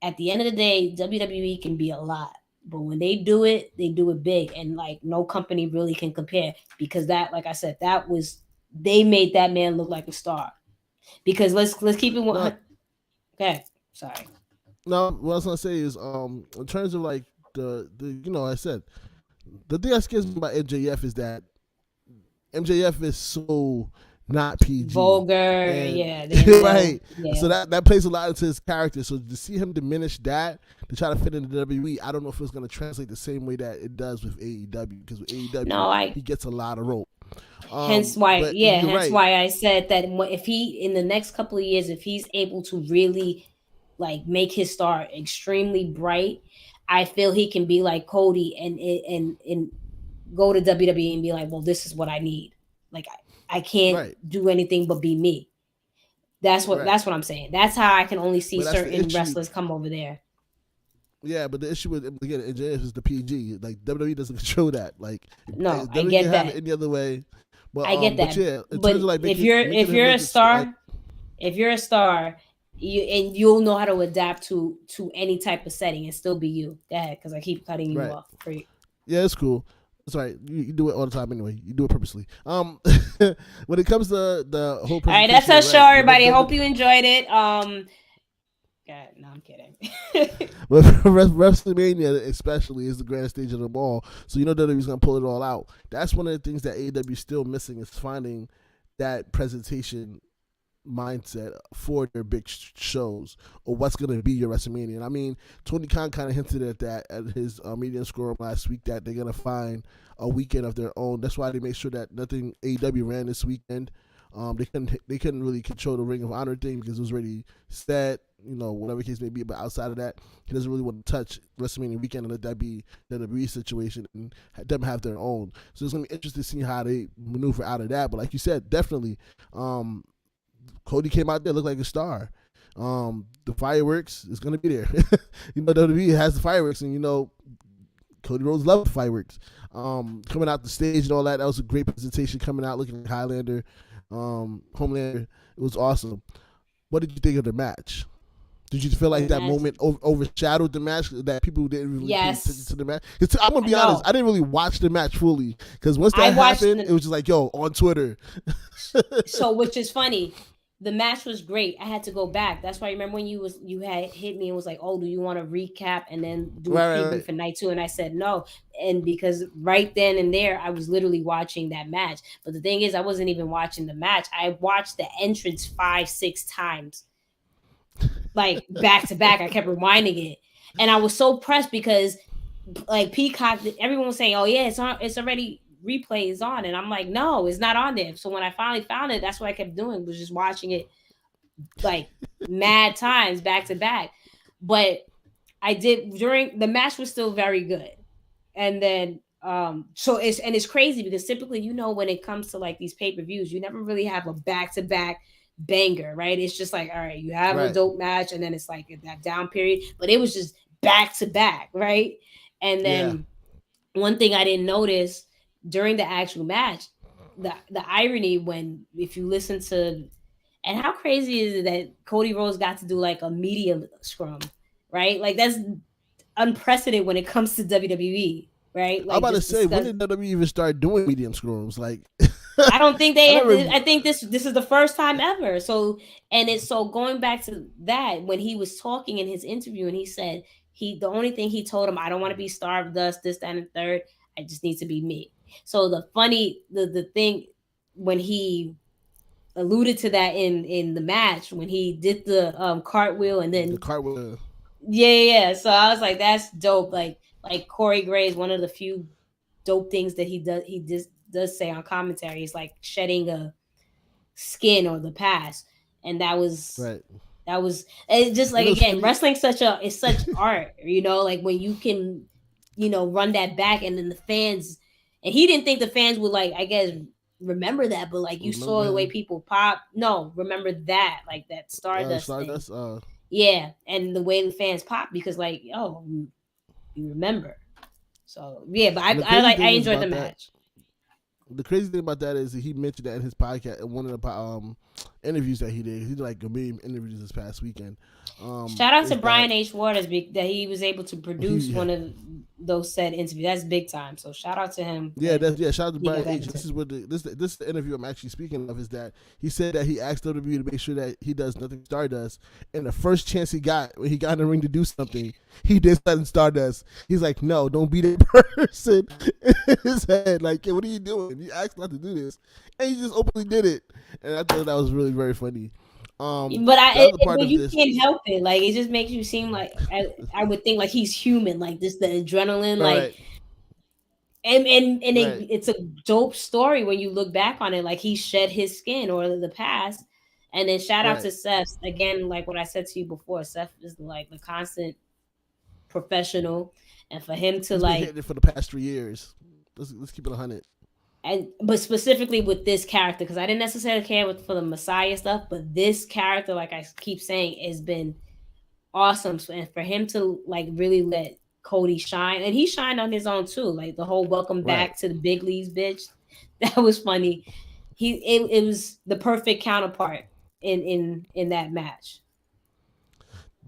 at the end of the day, WWE can be a lot. But when they do it big and like no company really can compare because that, like I said, that was they made that man look like a star. Because let's keep it No, 100. Okay, sorry. no. What I was gonna say is, in terms of like the I said the thing that scares me about MJF is that MJF is so not PG. vulgar. And Yeah, they know. right. So Yeah. that plays a lot into his character. So to see him diminish that to try to fit into WWE, I don't know if it's going to translate the same way that it does with AEW, because with AEW No, I he gets a lot of rope. hence why, But yeah, you're hence right. why I said that if he in the next couple of years, if he's able to really like make his star extremely bright, I feel he can be like Cody and go to WWE and be like, well, this is what I need. Like I can't Right. do anything but be me. That's what Right. that's what I'm saying. That's how I can only see But that's the certain issue. wrestlers come over there. Yeah, but the issue with again MJF is the PG. Like WWE doesn't control that. Like No, I WWE can get have it that. any other way. I get But that. yeah, in But terms of like if making you're making if him you're a look like star, if you're a star, you'll know how to adapt to any type of setting and still be you. Go ahead, because I keep cutting you right. off. For you. Yeah, it's cool. It's all right. You do it all the time anyway. You do it purposely. When it comes to the whole All right, that's presentation, our you're show, right. everybody. Hope you enjoyed it. God, no, I'm kidding. But WrestleMania especially is the grand stage of them all. So you know WWE's gonna pull it all out. That's one of the things that AEW is still missing, is finding that presentation mindset for their big shows, or what's going to be your WrestleMania. And I mean, Tony Khan kind of hinted at that at his media score last week, that they're going to find a weekend of their own. That's why they made sure that nothing AEW ran this weekend. They couldn't really control the Ring of Honor thing because it was already set, whatever case may be. But outside of that, he doesn't really want to touch WrestleMania weekend and let that be the WWE situation and them have their own. So it's gonna be interesting to see how they maneuver out of that. But like you said, definitely, Cody came out there, looked like a star. The fireworks is gonna be there. WWE has the fireworks, and Cody Rhodes loved fireworks. Coming out the stage and all that was a great presentation. Coming out looking like Highlander, Homelander, it was awesome. What did you think of the match? Did you feel like that moment overshadowed the match, that people didn't really pay attention to the match? Because I'm gonna be honest, I didn't really watch the match fully, because once that happened, it was just like, yo, on Twitter. So, which is funny, the match was great. I had to go back. That's why I remember when you had hit me and was like, "Oh, do you want to recap and then do a preview for night 2?" And I said no, and because right then and there I was literally watching that match. But the thing is, I wasn't even watching the match. I watched the entrance 5-6 times, like back to back. I kept rewinding it, and I was so pressed because, like Peacock, everyone was saying, "Oh yeah, it's on. It's already." Replay is on, and I'm like, no, it's not on there. So when I finally found it, that's what I kept doing, was just watching it like mad times back to back. But I did, during the match was still very good. And then so it's crazy because typically, when it comes to like these pay-per-views, you never really have a back-to-back banger, right? It's just like, all right, you have a dope match, and then it's like that down period, but it was just back to back, right? And then one thing I didn't notice during the actual match, the irony, when if you listen to, and how crazy is it that Cody Rhodes got to do like a medium scrum, right? Like that's unprecedented when it comes to WWE, right? Like, I'm about to say, when did WWE even start doing medium scrums? Like, I don't think they. I think this is the first time ever. So, and it's so going back to that, when he was talking in his interview, and he said the only thing he told him, I don't want to be starved, thus this, that, and the third. I just need to be me. So the thing, when he alluded to that in the match, when he did the cartwheel and then the cartwheel. Yeah. So I was like, that's dope. Like Corey Gray is one of the few dope things that he does say on commentary. He's like shedding a skin or the past, and that was right. It's just like, again, wrestling is such art. Like when you can run that back, and then the fans, and he didn't think the fans would, like, I guess, remember that, but like you saw the way people pop. No, remember that, like that Stardust thing. Yeah, and the way the fans pop, because like, oh, you remember. So yeah, but I enjoyed the match. The crazy thing about that is that he mentioned that in his podcast, in one of the interviews that he did. He did like a million interviews this past weekend. Shout out to Is Brian that H. Waters that he was able to produce he? one of those said interviews. That's big time. So shout out to him Yeah, that shout out to he got Brian that H. into. This is what this is the interview I'm actually speaking of. Is that he said that he asked WWE to make sure that he does nothing Stardust, and the first chance he got when he got in the ring to do something, he did something Stardust. He's like, no, don't be that person in his head. Like, hey, what are you doing? You asked not to do this, and he just openly did it, and I thought that was really very funny. But The other part but of you this, can't help it. Like it just makes you seem like I would think like he's human. Like this, the adrenaline, like right, and right, it's a dope story when you look back on it. Like he shed his skin or the past, and then shout out right. to Seth again. Like what I said to you before, Seth is like the constant professional, and for him to He's been like hitting it for the past 3 years. Let's keep it 100. and but specifically with this character because I didn't necessarily care for the Messiah stuff, but this character, like I keep saying, has been awesome. So, and for him to like really let Cody shine, and he shined on his own too. Like the whole welcome Right. back to the big leagues, bitch. That was funny. It was the perfect counterpart in that match.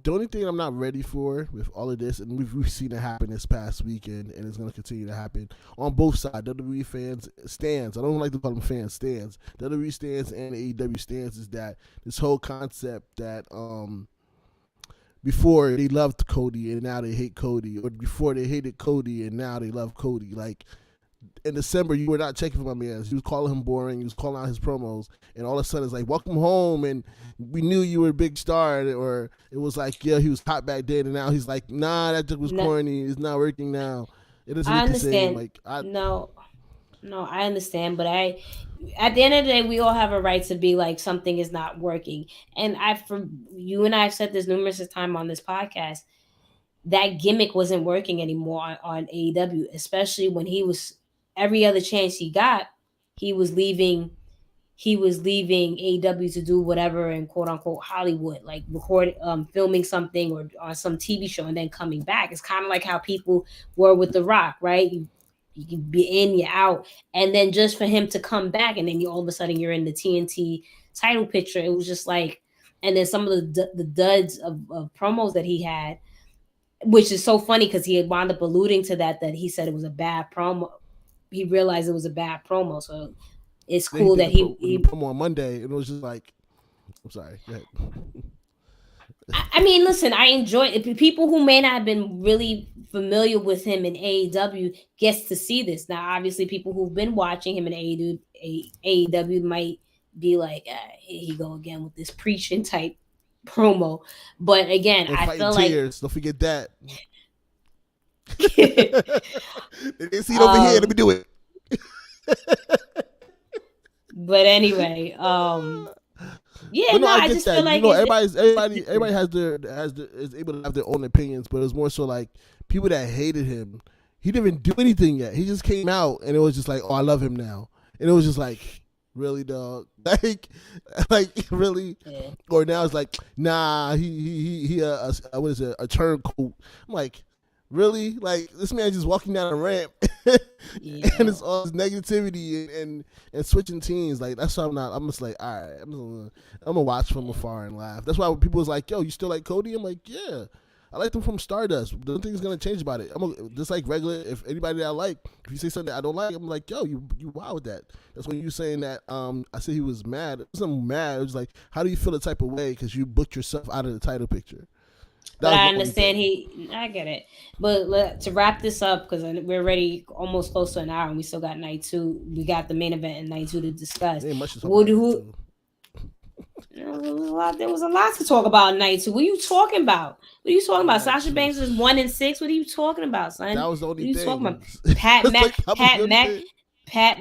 The only thing I'm not ready for with all of this, and we've seen it happen this past weekend, and it's going to continue to happen on both sides. WWE fans, stands. I don't like to call them fans, stands. WWE stands and AEW stands is that this whole concept that before they loved Cody and now they hate Cody, or before they hated Cody and now they love Cody. Like in December, you were not checking for my man. You was calling him boring. You was calling out his promos, and all of a sudden it's like, welcome home, and we knew you were a big star. Or it was like, yeah, he was hot back then, and now he's like, nah, that joke was No, corny. It's not working now. It doesn't I look the same. understand. Like No, I understand, but at the end of the day, we all have a right to be like something is not working. And for you and I have said this numerous times on this podcast, that gimmick wasn't working anymore on AEW, especially when he was every other chance he got, he was leaving AEW to do whatever in quote unquote Hollywood, like filming something or on some TV show and then coming back. It's kind of like how people were with The Rock, right? You can be in, you're out, and then just for him to come back, and then all of a sudden you're in the TNT title picture. It was just like, and then some of the duds of promos that he had, which is so funny because he had wound up alluding to that he said it was a bad promo. He realized it was a bad promo, so it's then he cool did that the promo on Monday, and it was just like, I'm sorry. Go ahead. I mean, listen, I enjoy it. People who may not have been really familiar with him in AEW gets to see this. Now, obviously, people who've been watching him in AEW might be like, here he go again with this preaching type promo. But again, And I fighting feel like tears. Don't forget that. They didn't see it over here. Let me do it. but anyway, yeah, But no, no, I I get just that. feel You like know, it's everybody is able to have their own opinions, but it was more so like people that hated him. He didn't even do anything yet. He just came out, and it was just like, oh, I love him now, and it was just like, really, dog, like really, yeah. or now it's like, nah, he what is it, a turncoat? I'm like, really, like this man just walking down a ramp, Yeah. and it's all this negativity and switching teams. Like that's why I'm just like, all right, I'm gonna watch from afar and laugh. That's why when people was like, yo, you still like Cody? I'm like, yeah. I like them from Stardust. Nothing's gonna change about it. Just like regular. If anybody that I like, if you say something that I don't like, I'm like, yo, you wow with that. That's when you saying that. I said he was mad. It wasn't mad. It was like, how do you feel the type of way because you booked yourself out of the title picture? But I understand I get it. But to wrap this up, because we're already almost close to an hour and we still got night two. We got the main event in night two to discuss. Ain't much to talk about night two. There was a lot to talk about night two. What are you talking about? What are you talking about? Sasha Banks is 1-6. What are you talking about, son? That was the only thing. What are you talking about? Pat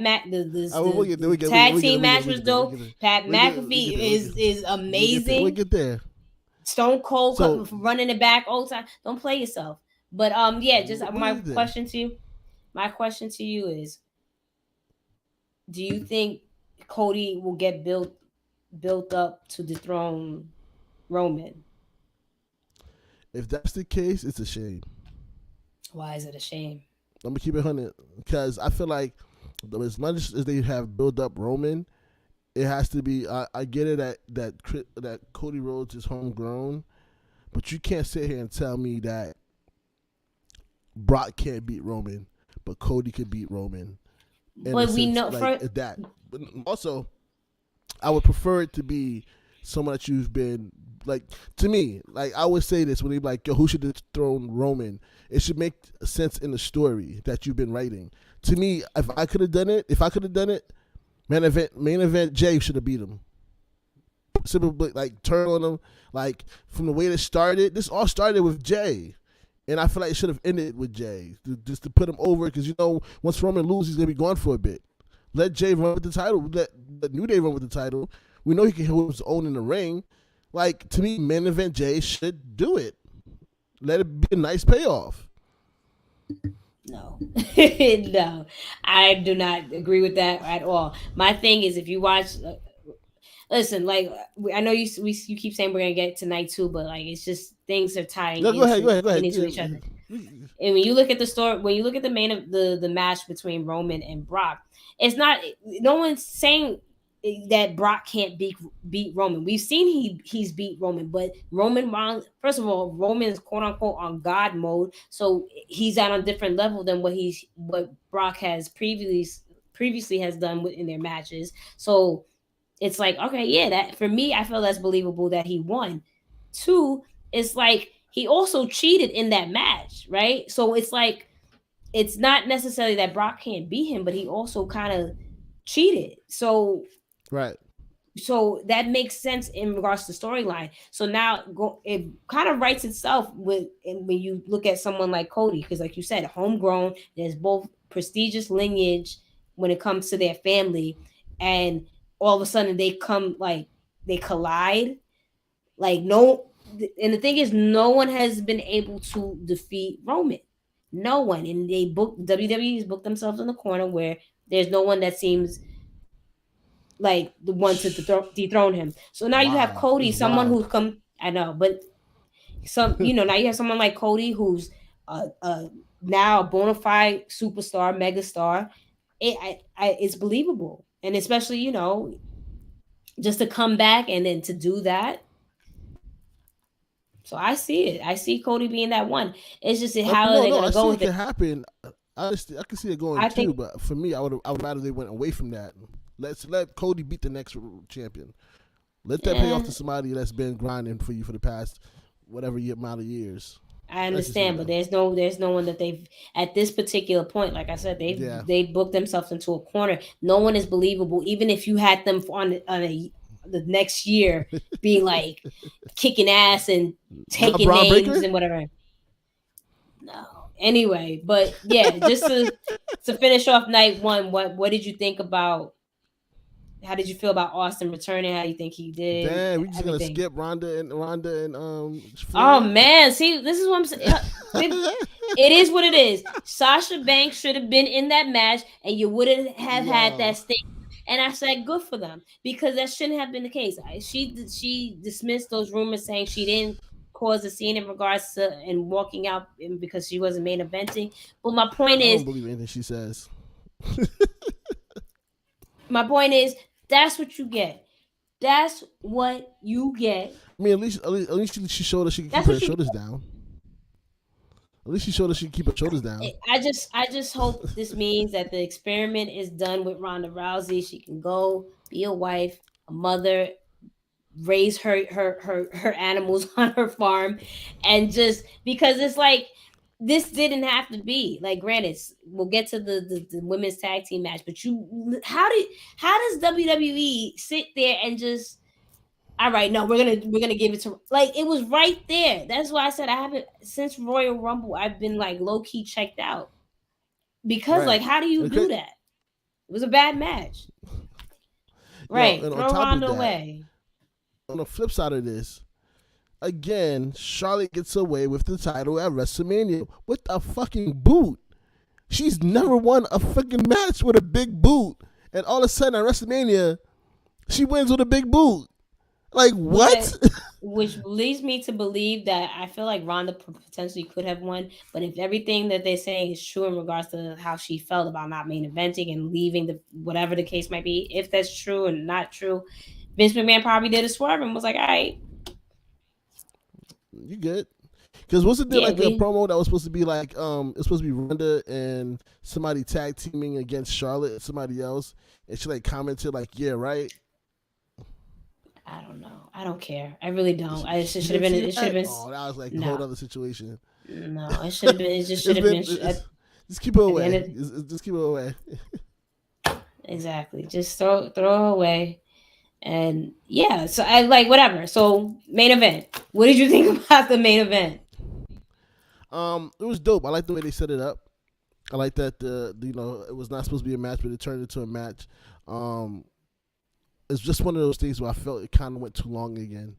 Mac, the tag team match was dope. Pat McAfee is amazing. We get there. Stone Cold running it back all time. Don't play yourself. But yeah, just my question to you is, do you think Cody will get built up to dethrone Roman? If that's the case, it's a shame. Why is it a shame? I'm gonna keep it 100 because I feel like as much as they have built up Roman, it has to be. I get it that Cody Rhodes is homegrown, but you can't sit here and tell me that Brock can't beat Roman, but Cody could beat Roman. But we know like that. But also, I would prefer it to be someone that you've been like. To me, like I would say this when they like, yo, who should dethrone Roman? It should make sense in the story that you've been writing. To me, if I could have done it, main event Jay should have beat him. Simply like turn on him, like from the way it started. This all started with Jay. And I feel like it should have ended with Jay, just to put him over, because once Roman loses, he's gonna be gone for a bit. Let Jay run with the title. Let New Day run with the title. We know he can hold his own in the ring. Like, to me, main event Jay should do it. Let it be a nice payoff. No, no, I do not agree with that at all. My thing is, if you watch, listen, like I know you keep saying we're gonna get to night 2, but like it's just things are tying No, go ahead. into each other. And when you look at the story, when you look at the main of the match between Roman and Brock, it's not. No one's saying that Brock can't beat Roman. We've seen he's beat Roman, but first of all, Roman's quote unquote on God mode, so he's at a different level than what Brock has previously has done in their matches. So it's like, okay, yeah, that for me, I feel that's believable that he won. 2, it's like he also cheated in that match, right? So it's like it's not necessarily that Brock can't beat him, but he also kind of cheated. So right. So that makes sense in regards to storyline. So now it kind of writes itself when you look at someone like Cody, because like you said, homegrown, there's both prestigious lineage when it comes to their family, and all of a sudden they collide. Like and the thing is, no one has been able to defeat Roman. No one. And WWE's booked themselves in the corner where there's no one that seems like the one to dethrone him. So now you have Cody, someone who's come. I know, but now you have someone like Cody who's now a bona fide superstar, megastar. It's believable, and especially just to come back and then to do that. So I see it. I see Cody being that one. It's just how they're gonna go with it. It can happen. I can see it going too, but for me, I would rather they went away from that. Let Cody beat the next champion. Let that pay off to somebody that's been grinding for you for the past whatever amount of years. I understand, but there's no one that they've at this particular point. Like I said, they've booked themselves into a corner. No one is believable, even if you had them on the next year being like kicking ass and taking names Breaker? And whatever. No. Anyway, but yeah, just to finish off night 1, what did you think about? How did you feel about Austin returning? How do you think he did? Damn, we just gonna skip Ronda and Oh man, see, this is what I'm saying. It is what it is. Sasha Banks should have been in that match, and you wouldn't have had that stink. And I said, good for them, because that shouldn't have been the case. She dismissed those rumors saying she didn't cause a scene in regards to and walking out because she wasn't main eventing. But my point is, I don't believe anything she says. My point is, that's what you get. That's what you get. I mean, at least she showed us she can keep her shoulders down. At least she showed us she can keep her shoulders down. I just hope this means that the experiment is done with Ronda Rousey. She can go be a wife, a mother, raise her animals on her farm, and just because it's like this didn't have to be. Like, granted, we'll get to the women's tag team match, but how does WWE sit there and just, all right, no, we're gonna give it to, like, it was right there. That's why I said I haven't since Royal Rumble. I've been like low key checked out because like, how do you do that? It was a bad match, right? Throw Ronda away. On the flip side of this, again, Charlotte gets away with the title at WrestleMania with a fucking boot. She's never won a freaking match with a big boot, and all of a sudden at WrestleMania, she wins with a big boot. Like which what? which leads me to believe that I feel like Ronda potentially could have won. But if everything that they're saying is true in regards to how she felt about not main eventing and leaving the whatever the case might be, if that's true and not true, Vince McMahon probably did a swerve and was like, "All right, You good? Because wasn't there yeah, like a we." promo that was supposed to be like it's supposed to be Ronda and somebody tag teaming against Charlotte and somebody else, and she like commented like, yeah, right. I don't know. I don't care. I really don't. I it You should have didn't been. see It should have that? been. Oh, that was like a whole No, other situation. no. It should have been. It just should It's have been been. just keep it At the end away. of Just keep it away. exactly, just throw her away. And yeah, so I like whatever. So main event. What did you think about the main event? It was dope. I like the way they set it up. I like that it was not supposed to be a match, but it turned into a match. Um, it's just one of those things where I felt it kind of went too long again.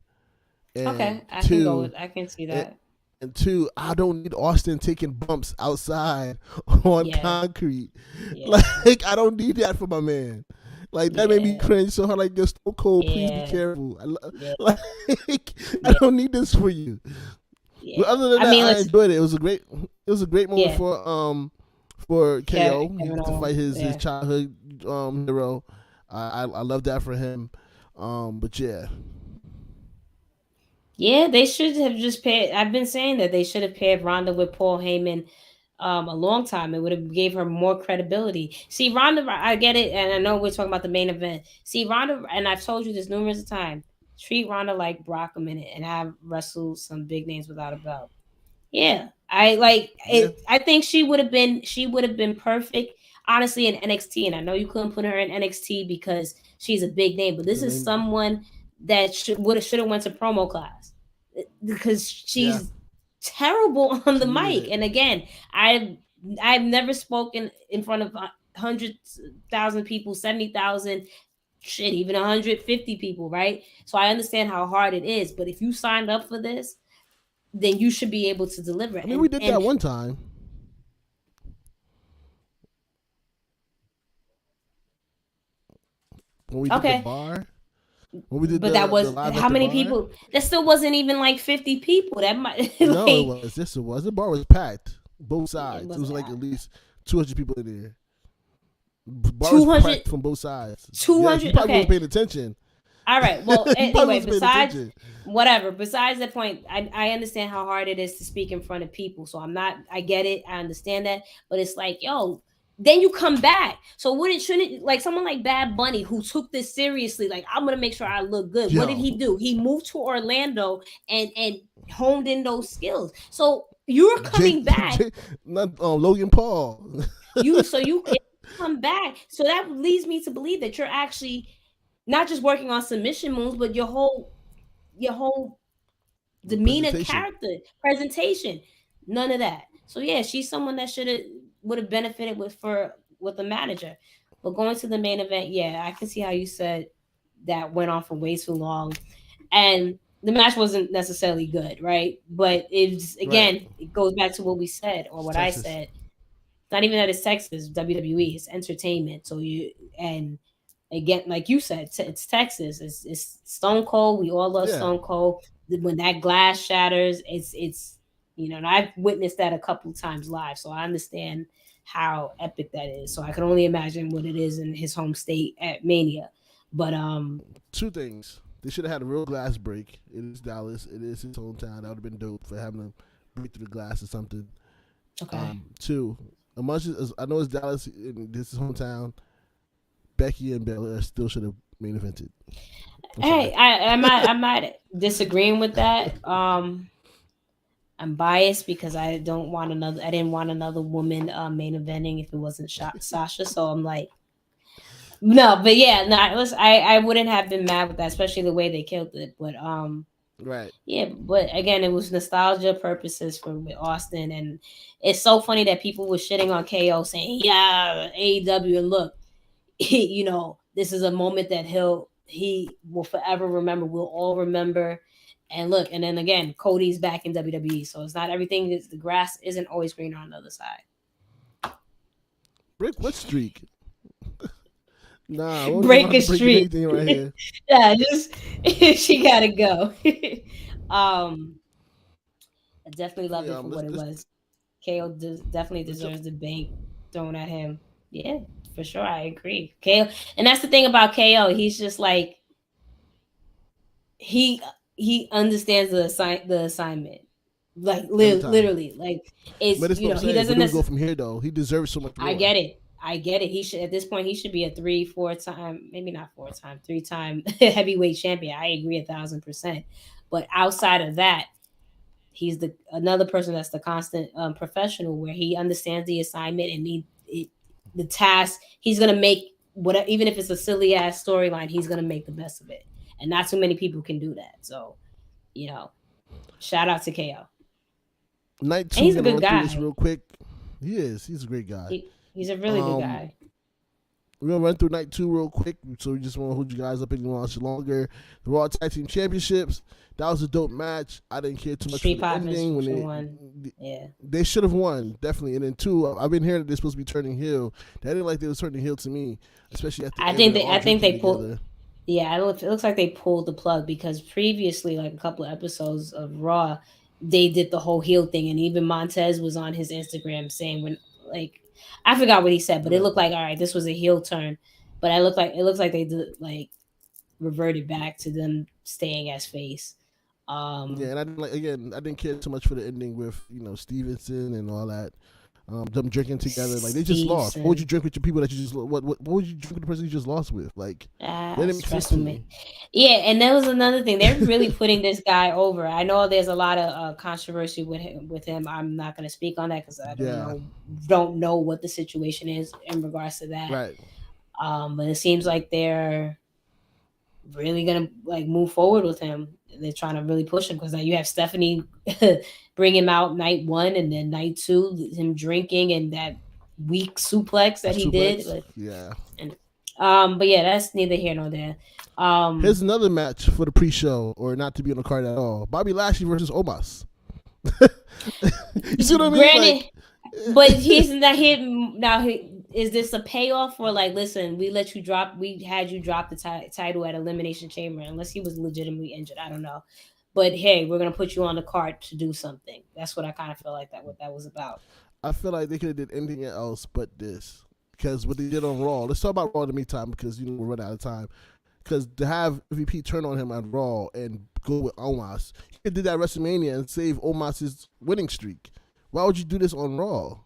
And Okay, I can go two, with. I can see and, that. and two, I don't need Austin taking bumps outside on Yeah, concrete. yeah, Like I don't need that for my man. Like that made me yeah, cringe so hard. Like, yo, Stone Cold, please be yeah, careful. yeah, Like I yeah, don't need this for you. But yeah. other than I that, mean, I let's. enjoyed it. It was a great moment Yeah, for KO Kevin to fight Owens. his Yeah, childhood hero. I love that for him. But yeah, yeah. They should have just paired. I've been saying that they should have paired Ronda with Paul Heyman a long time. It would have gave her more credibility. See, Ronda, I get it, and I know we're talking about the main event. See, Ronda, and I've told you this numerous times. Treat Ronda like Brock a minute and have wrestle some big names without a belt. Yeah, I like yeah, it. I think she would have been perfect, honestly, in NXT. And I know you couldn't put her in NXT because she's a big name, but this because is they someone that should have went to promo class because yeah she's terrible on the she needed mic. it. And again, I've never spoken in front of hundreds thousand people, 70,000, shit, even 150 people, right? So I understand how hard it is. But if you signed up for this, then you should be able to deliver. I mean, we did And that one time when we did the okay, bar. When we did but that the was live at how the many bar. people? That still wasn't even like 50 people. That might No, it like was. Yes, it was. The bar was packed, both it sides. It was was like at least 200 people in there. Bar was 200, packed from both sides. Yes, you 200. probably wasn't Okay, paying attention. all right. Well, You probably anyway, wasn't paying besides attention. whatever, besides that point, I understand how hard it is to speak in front of people. So I'm not. I get it. I understand that. But it's like, yo, then you come back. So what it shouldn't like someone like Bad Bunny who took this seriously. Like I'm gonna make sure I look good. What did Yo, he do? He moved to Orlando and honed in those skills. So you're Jake, coming back. not Logan Paul. You come back. So that leads me to believe that you're actually not just working on submission moves, but your whole demeanor, Presentation. character, presentation. None of that. So yeah, she's someone that should have would have benefited with a manager. But going to the main event, yeah, I can see how you said that went on for way too long. And the match wasn't necessarily good, right? But it's Right. again, it goes back to what we said or It's what I Texas. said. Not even that it's Texas, WWE, it's entertainment. So you and again, like you said, it's Texas. It's Stone Cold. We all love Yeah. Stone Cold. When that glass shatters, it's and I've witnessed that a couple of times live, so I understand how epic that is. So I can only imagine what it is in his home state at Mania. But Two things. They should have had a real glass break. It is Dallas. It is his hometown. That would have been dope for having to break through the glass or something. okay. Two, as much as I know it's Dallas, and this is hometown, Becky and Belair still should have main evented. I'm Hey, sorry. I'm not disagreeing with that. I'm biased because I didn't want another woman main eventing if it wasn't Sasha. So I'm like, no, but yeah, no, listen, I wouldn't have been mad with that, especially the way they killed it. But Right. yeah, but again, it was nostalgia purposes for with Austin, and it's so funny that people were shitting on KO saying, yeah, AEW, and look, this is a moment that he will forever remember. We'll all remember. And look, and then again, Cody's back in WWE, so it's not everything. The grass isn't always greener on the other side. Break what streak? Nah, we don't Break have a to break streak. anything right here. Yeah, just she gotta go. um, I definitely loved it for what it Let's was. Definitely deserves the bank thrown at him. Yeah, for sure. I agree. KO, and that's the thing about KO. He's just like he he understands the assignment, like every time. literally. Like it's But that's what I'm he saying. Where doesn't do we go necessarily. from here, though? He deserves so much I more. get it. I get it. He should at this point he should be a 3, 4 time, maybe not 4 time, 3 time heavyweight champion. I agree 1,000%. But outside of that, he's the another person that's the constant professional where he understands the assignment and the task. He's gonna make whatever, even if it's a silly ass storyline, he's gonna make the best of it. And not too many people can do that. So you know, shout out to KO. Night And two, we're he's a gonna good run through this guy. real quick. He is. He's a great guy. He's a really good Um, guy. we're gonna run through night two real quick, so we just want to hold you guys up any much longer. The Raw Tag Team Championships. That was a dope match. I didn't care too much for Street the Profits ending when should won. they Yeah. they should have won definitely. And then two, I've been hearing that they're supposed to be turning heel. They didn't like they was turning heel to me, especially at the end when they're all I think drinking they pulled. together. Yeah, it looks like they pulled the plug because previously, like a couple of episodes of Raw, they did the whole heel thing, and even Montez was on his Instagram saying when like I forgot what he said, but it Right. looked like all right, this was a heel turn, but it looks like they did like reverted back to them staying as face. Yeah, Um, and I didn't like again. I didn't care too much for the ending with Stevenson and all that. Them drinking together, like they just lost. What would you Stevenson. drink with your people that you just what would you drink with the person you just lost with? Like that didn't make sense to WrestleMania. me. Yeah, and that was another thing. They're really putting this guy over. I know there's a lot of controversy with him. With him, I'm not going to speak on that because I Yeah, don't know what the situation is in regards to that. right. But it seems like they're really gonna like move forward with him. They're trying to really push him because now you have Stephanie bring him out night one, and then night two him drinking and that weak suplex The that he did. suplex. Yeah. And but yeah, that's neither here nor there. Here's Um, another match for the pre-show, or not to be on the card at all. Bobby Lashley versus Omas. You see what I mean? granted, Like, but he's not here now. Is this a payoff for like? Listen, we had you drop the title at Elimination Chamber, unless he was legitimately injured. I don't know, but hey, we're gonna put you on the card to do something. That's what I kind of feel like that what that was about. I feel like they could have did anything else but this. Because what they did on Raw. Let's talk about Raw in the meantime because we're running out of time. Because to have VP turn on him on Raw and go with Omas, you could do that at WrestleMania and save Omas's winning streak. Why would you do this on Raw?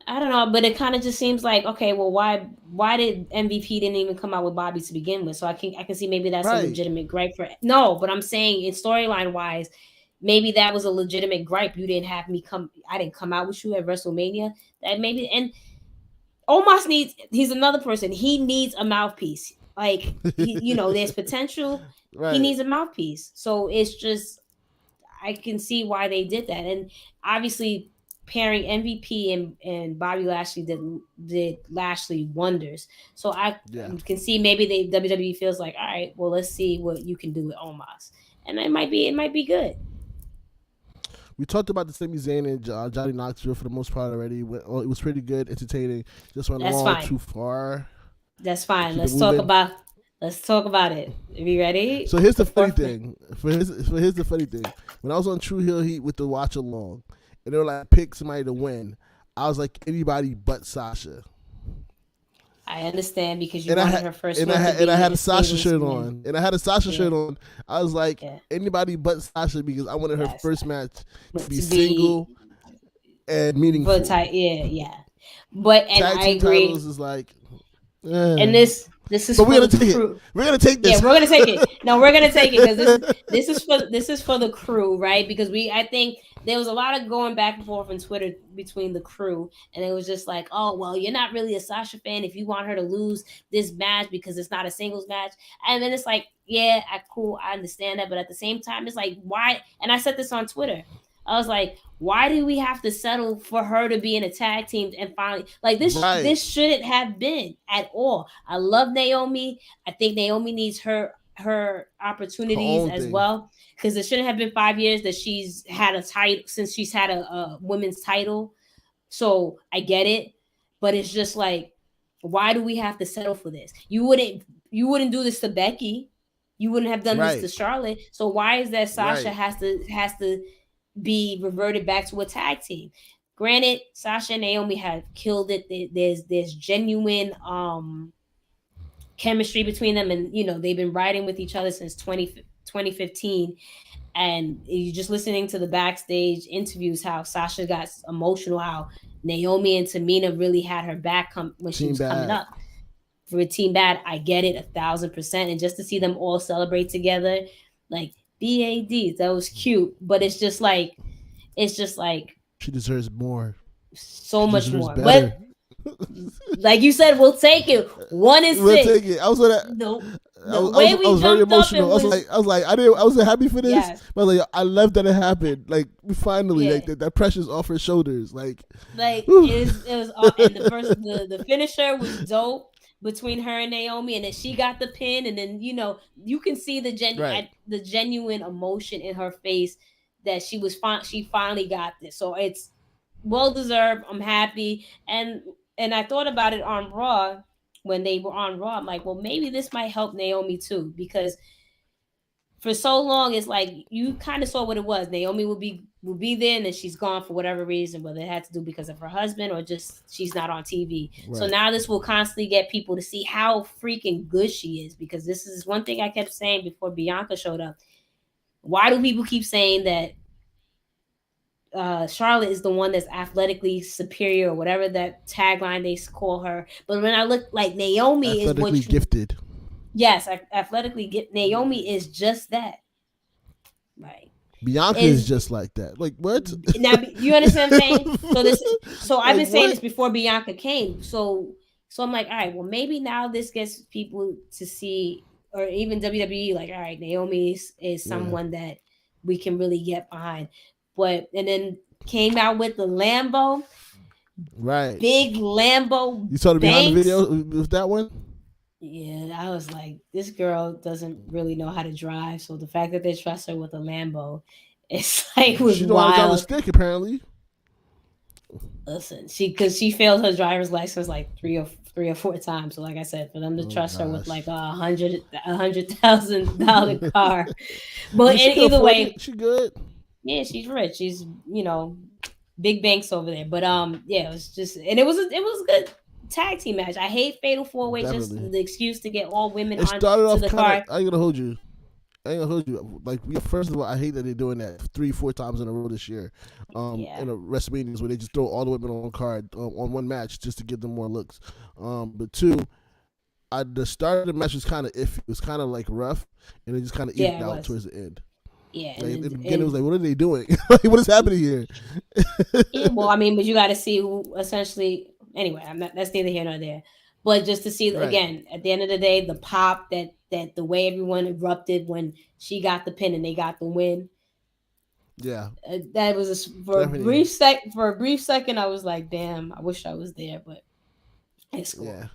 I don't know, but it kind of just seems like okay, well, why did MVP didn't even come out with Bobby to begin with? So I can see maybe that's a Right. legitimate gripe for no, but I'm saying in storyline wise, maybe that was a legitimate gripe. You didn't have me come, I didn't come out with you at WrestleMania. That maybe and Omos needs he's another person. He needs a mouthpiece. Like there's potential. He Right. needs a mouthpiece. So it's just I can see why they did that. And obviously pairing MVP and Bobby Lashley did Lashley wonders. So I Yeah. can see maybe they WWE feels like, all right, well let's see what you can do with Omos. And it might be good. We talked about the Sami Zayn and Johnny Knoxville for the most part already. It was pretty good, entertaining. Just went a That's little fine. too far That's to fine. keep it moving. Let's talk about it. Are you ready? So here's the The funny fourth thing. Here's the funny thing. When I was on True Hill Heat with the watch along, and they were like, pick somebody to win, I was like, anybody but Sasha. I understand because you And wanted her first one to I be had a a Sasha singles shirt win. on, and I had a Sasha Yeah, shirt on. I was like, yeah. anybody but Sasha because I wanted her Yes. first match to But be to be single and but meaningful. yeah, yeah. But and Tag I team agree. titles is like, And eh. this is But for we're gonna the take it. crew. We're gonna take Yeah, this. we're gonna take it. No, we're gonna take it because this is for the crew, right? Because I think there was a lot of going back and forth on Twitter between the crew, and it was just like, oh well, you're not really a Sasha fan if you want her to lose this match because it's not a singles match. And then it's like, yeah, cool, I understand that, but at the same time, it's like, why? And I said this on Twitter. I was like, why do we have to settle for her to be in a tag team and finally like Right. this shouldn't have been at all. I love Naomi. I think Naomi needs her Her opportunities own as thing. well because it shouldn't have been 5 years that she's had a title since she's had a women's title. So I get it, but it's just like Why do we have to settle for this? You wouldn't do this to Becky. You wouldn't have done this to Right. Charlotte. So why is that Sasha Right. has to be reverted back to a tag team? Granted, Sasha and Naomi have killed it. There's genuine chemistry between them, and they've been riding with each other since 2015. And you just listening to the backstage interviews, how Sasha got emotional, how Naomi and Tamina really had her back when she Team was coming Bad. up for a Team Bad. I get it 1,000%, and just to see them all celebrate together, like BADs, that was cute. But it's just like She deserves more. so She much deserves more. But better. like you said, we'll take it. One and We'll six. take it. I was gonna. The way I we was very jumped up, it emotional. was I was like, I wasn't happy for this, yes, but like, I love that it happened. Like, we finally, yeah. like, that pressure's off her shoulders. Like, Like whew. it was all, and the finisher was dope between her and Naomi, and then she got the pin, and then you can see Right. the genuine emotion in her face that she finally got this. So it's well deserved. I'm happy, and I thought about it on Raw when they were on Raw. I'm like, well, maybe this might help Naomi too, because for so long it's like you kind of saw what it was. Naomi will be there, and then she's gone for whatever reason, whether it had to do because of her husband or just she's not on TV. So Right. now this will constantly get people to see how freaking good she is, because this is one thing I kept saying before Bianca showed up. Why do people keep saying that Charlotte is the one that's athletically superior, or whatever that tagline they call her? But when I look, like, Naomi is Athletically what you, gifted. yes, athletically get. Naomi is just that, right? Bianca is Is just like that. Like, what? now you understand what I'm saying? So I've Like, been saying what? this before Bianca came. So I'm like, all right, well, maybe now this gets people to see, or even WWE, like, all right, Naomi is Yeah. someone that we can really get behind. And then came out with the Lambo, Right. big Lambo You saw the behind the Banks. video with that one? Yeah, I was like, this girl doesn't really know how to drive. So the fact that they trust her with a Lambo, it's like, was She know how to drive a wild. stick, apparently. Listen, because she failed her driver's license like three or four times. So like I said, for them to Oh, trust her with gosh. like $100,000 car, but Yeah, she can either afford way, it. She good. yeah, she's rich. She's big banks over there. But yeah, it was just, and it was a good tag team match. I hate fatal four way, just Definitely. the excuse to get all women It on started to off the kind of. card. I ain't gonna hold you. I ain't gonna hold you. Like, first of all, I hate that they're doing that 3-4 times in a row this year. Yeah, In a WrestleMania where they just throw all the women on card on one match just to give them more looks. But two, the start of the match was kind of iffy. It was kind of like rough, and it just kind of yeah, evened it out was. towards the end. Yeah, Like, in the beginning, it was and like, what are they doing? Like, what is happening here? yeah, well, I mean, but you got to see who essentially. Anyway, I'm not. That's neither here nor there. But just to see Right. again, at the end of the day, the pop that the way everyone erupted when she got the pin and they got the win. Yeah. That was for a Definitely. brief second. I was like, damn, I wish I was there, but it's cool. Yeah.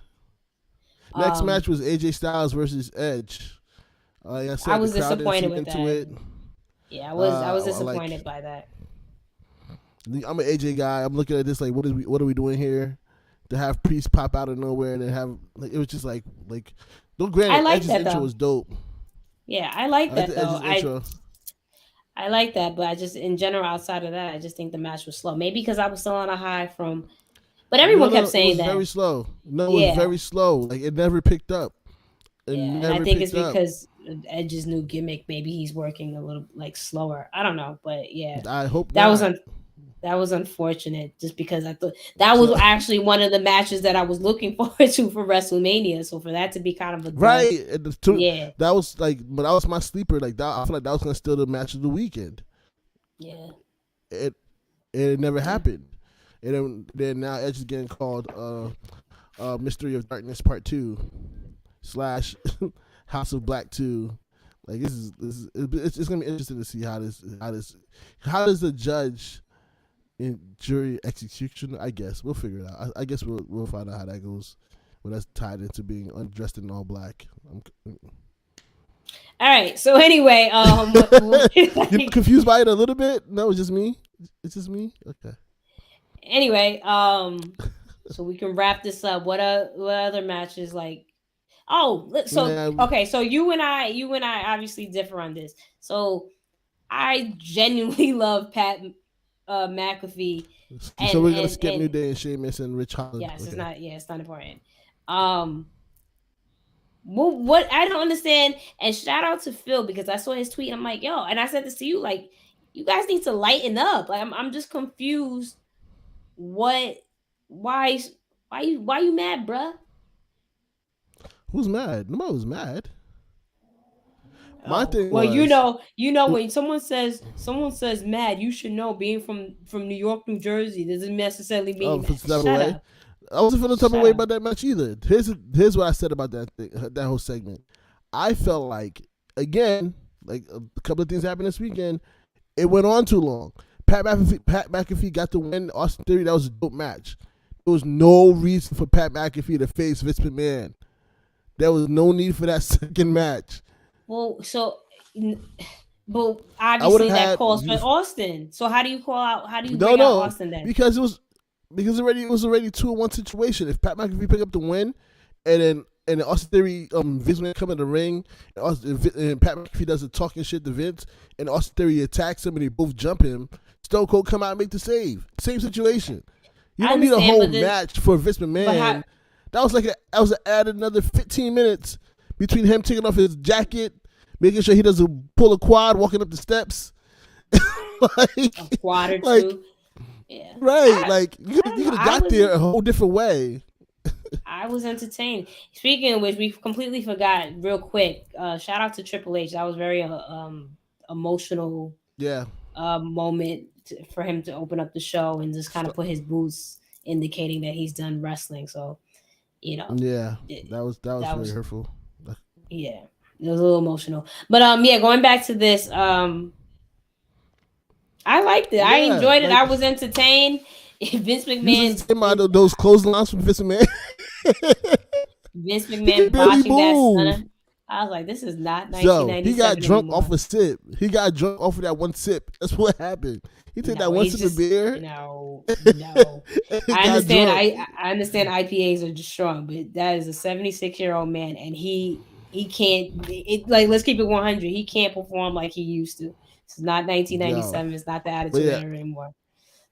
Next Um, match was AJ Styles versus Edge. Like I I said, the was crowd didn't disappointed seem with into that. it. Yeah, I was I like. disappointed by that. I'm an AJ guy. I'm looking at this like, what are we doing here? To have Priest pop out of nowhere and then have, like, it was just like. Don't, I granted, like Edge's that intro though. was dope. Yeah, I like I like that the though. Edge's I intro. I like that, but I just, in general, outside of that, I just think the match was slow. Maybe because I was still on a high from, but No, everyone kept no, it saying was that. very slow. No, it was Yeah, very slow. Like, it never picked up. It yeah, and I never think it's picked up. because Edge's new gimmick. Maybe he's working a little like slower. I don't know, but yeah, I hope that was not. that was unfortunate. Just because I thought that was So actually one of the matches that I was looking forward to for WrestleMania. So for that to be kind of a dud, right, yeah, that was like, but that was my sleeper. Like that, I feel like that was gonna steal the match of the weekend. yeah, It it never yeah. happened. And then now Edge is getting called Mystery of Darkness Part 2 / House of Black 2. Like, it's gonna be interesting to see how does the judge in jury execution. I guess we'll figure it out. I guess we'll find out how that goes when that's tied into being undressed in all black. All right. So anyway, You're confused by it a little bit? No, it's just me. It's just me. Okay. anyway, So we can wrap this up. What other matches like? Oh, so Yeah. okay, so you and I obviously differ on this. So I genuinely love Pat McAfee, So we're gonna and skip New Day and Sheamus and Rich Holland. yes, it's Okay. not. Yeah, it's not important. Um, what I don't understand, and shout out to Phil because I saw his tweet. I'm like, yo, and I said this to you, like, you guys need to lighten up. Like, I'm just confused. What? Why? Why you mad, bruh? Who's mad? Nobody was mad. My Oh thing well, was when someone says mad, you should know. Being from New York, New Jersey, doesn't necessarily mean for mad. some type of Shut way. up, I wasn't feeling the type of shut way up. about that match either. Here's what I said about that thing, that whole segment. I felt like, again, like a couple of things happened this weekend. It went on too long. Pat McAfee got the win. Austin Theory, that was a dope match. There was no reason for Pat McAfee to face Vince McMahon. There was no need for that second match. Well, but I would obviously have that had calls for Austin. So how do you call out? How do you no, bring out no, Austin then? it was already 2-1 situation. If Pat McAfee picked up the win, and then Austin Theory, Vince McMahon come in the ring, and Pat McAfee does the talking shit to Vince, and Austin Theory attacks him, and they both jump him. Stone Cold come out and make the save. Same situation. You I don't need a understand, whole match for Vince but how? McMahon. That was added another 15 minutes between him taking off his jacket, making sure he doesn't pull a quad walking up the steps. like, A quad or like two? Yeah, right, like I you don't know. could have got there a whole different way. I was entertained. Speaking of which, we completely forgot real quick. Shout out to Triple H. That was very emotional Yeah, moment for him to open up the show and just kind of put his boots, indicating that he's done wrestling. So you know, yeah, it, that was that very was hurtful. yeah, it was a little emotional. But yeah, going back to this, I liked it. I Yeah, enjoyed it. like I was entertained. Vince you was McMahon entertained by is those clotheslines from Vince McMahon. Vince He could McMahon barely botching that move. stunner. I was like, this is not So he got 1997 drunk off anymore. a sip. He got drunk off of that one sip. That's what happened. He took that No, one he's sip of just beer. no. And he I got understand. drunk. I understand IPAs are just strong, but that is a 76-year-old man, and he can't. Like, let's keep it 100. He can't perform like he used to. It's not Yo, 1997. It's not the but Attitude yeah, Era anymore.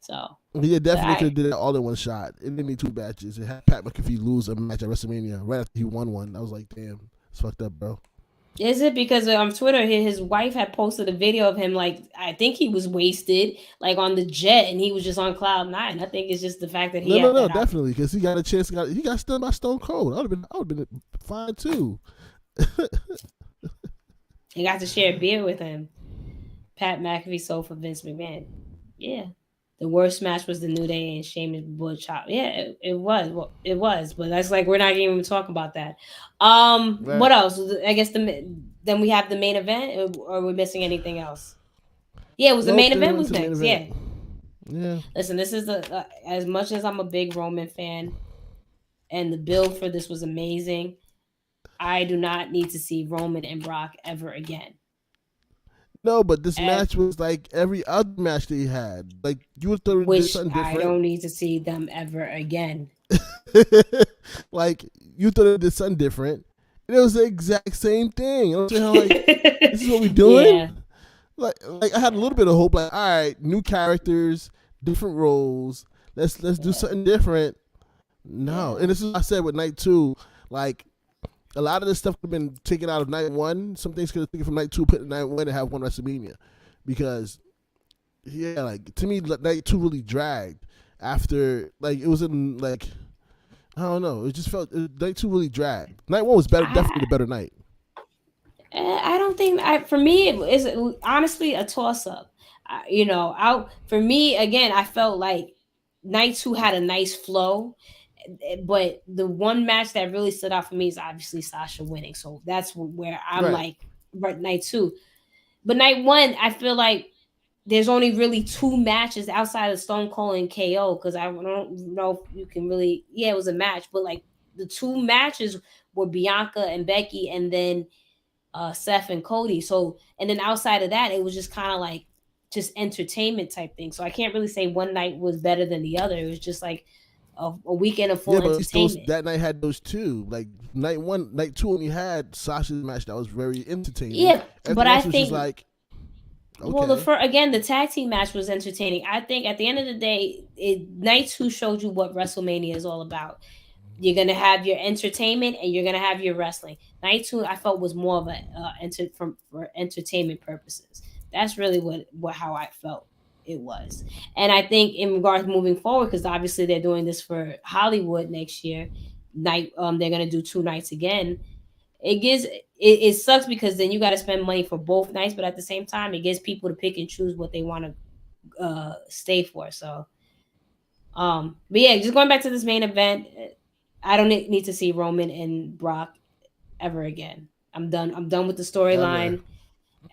So, he but definitely could have did it all in one shot. It didn't need two batches. It had Pat McAfee lose a match at WrestleMania right after he won one. I was like, damn, it's fucked up, bro. is it because on Twitter his wife had posted a video of him, like, I think he was wasted, like on the jet, and he was just on cloud nine. I think it's just the fact that he No, no, had no, that definitely because he got a chance. He got stunned by Stone Cold. I would have been fine too. he got to share a beer with him. Pat McAfee sold for Vince McMahon. Yeah. The worst match was the New Day and Sheamus Butch Chop. Yeah, it was. Well, it was, but that's like we're not even talking about that. What Right. else? I guess then we have the main event, or are we missing anything else? Yeah, it was the Nope. main Then we event went was to the main next. event. Yeah. Yeah. Listen, this is the as much as I'm a big Roman fan, and the build for this was amazing. I do not need to see Roman and Brock ever again. No, but this Ev- match was like every other match that he had. Like you would thought did which something I different. don't need to see them ever again. like you thought it did something different. And it was the exact same thing. I'm saying, like, this is what we doing. Yeah. Like I had a little bit of hope. Like, all right, new characters, different roles. Let's do Yeah. something different. No, Yeah. and this is what I said with night two. Like a lot of this stuff could have been taken out of night one. Some things could have taken from night two, put in night one, and have one WrestleMania. Because yeah, like to me, night two really dragged. After like it was in like I don't know, it just felt night two really dragged. Night one was better, definitely I the better night. I don't think for me it was honestly a toss up. Out for me again. I felt like night two had a nice flow, but the one match that really stood out for me is obviously Sasha winning. So that's where I'm Right. like, right, night two. But night one, I feel like there's only really two matches outside of Stone Cold and KO, because I don't know if you can really. Yeah, it was a match, but like the two matches were Bianca and Becky, and then Seth and Cody. So, and then outside of that, it was just kind of like just entertainment type thing. So I can't really say one night was better than the other. It was just like a weekend of full Yeah, but entertainment. that night had those two. Like night one, night two only had Sasha's match that was very entertaining. Yeah, but Everything I else was just think like, well, okay, the tag team match was entertaining. I think at the end of the day, night two showed you what WrestleMania is all about. You're gonna have your entertainment and you're gonna have your wrestling. Night two, I felt was more of a for entertainment purposes. That's really what how I felt it was. And I think in regards moving forward, because obviously they're doing this for Hollywood next year. They're gonna do 2 nights again. It sucks because then you got to spend money for both nights, but at the same time, it gives people to pick and choose what they want to stay for. So, but yeah, just going back to this main event, I don't need to see Roman and Brock ever again. I'm done. I'm done with the ever. storyline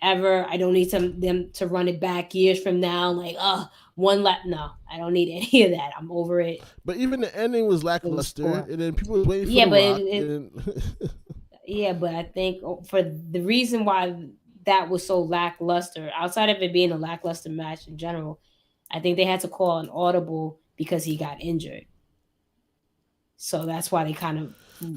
ever. I don't need them to run it back years from now. Like, one lap. No, I don't need any of that. I'm over it. But even the ending was It was lackluster, poor. and then people were waiting for Yeah, The but Rock. And yeah, but I think for the reason why that was so lackluster, outside of it being a lackluster match in general, I think they had to call an audible because he got injured. So that's why they kind of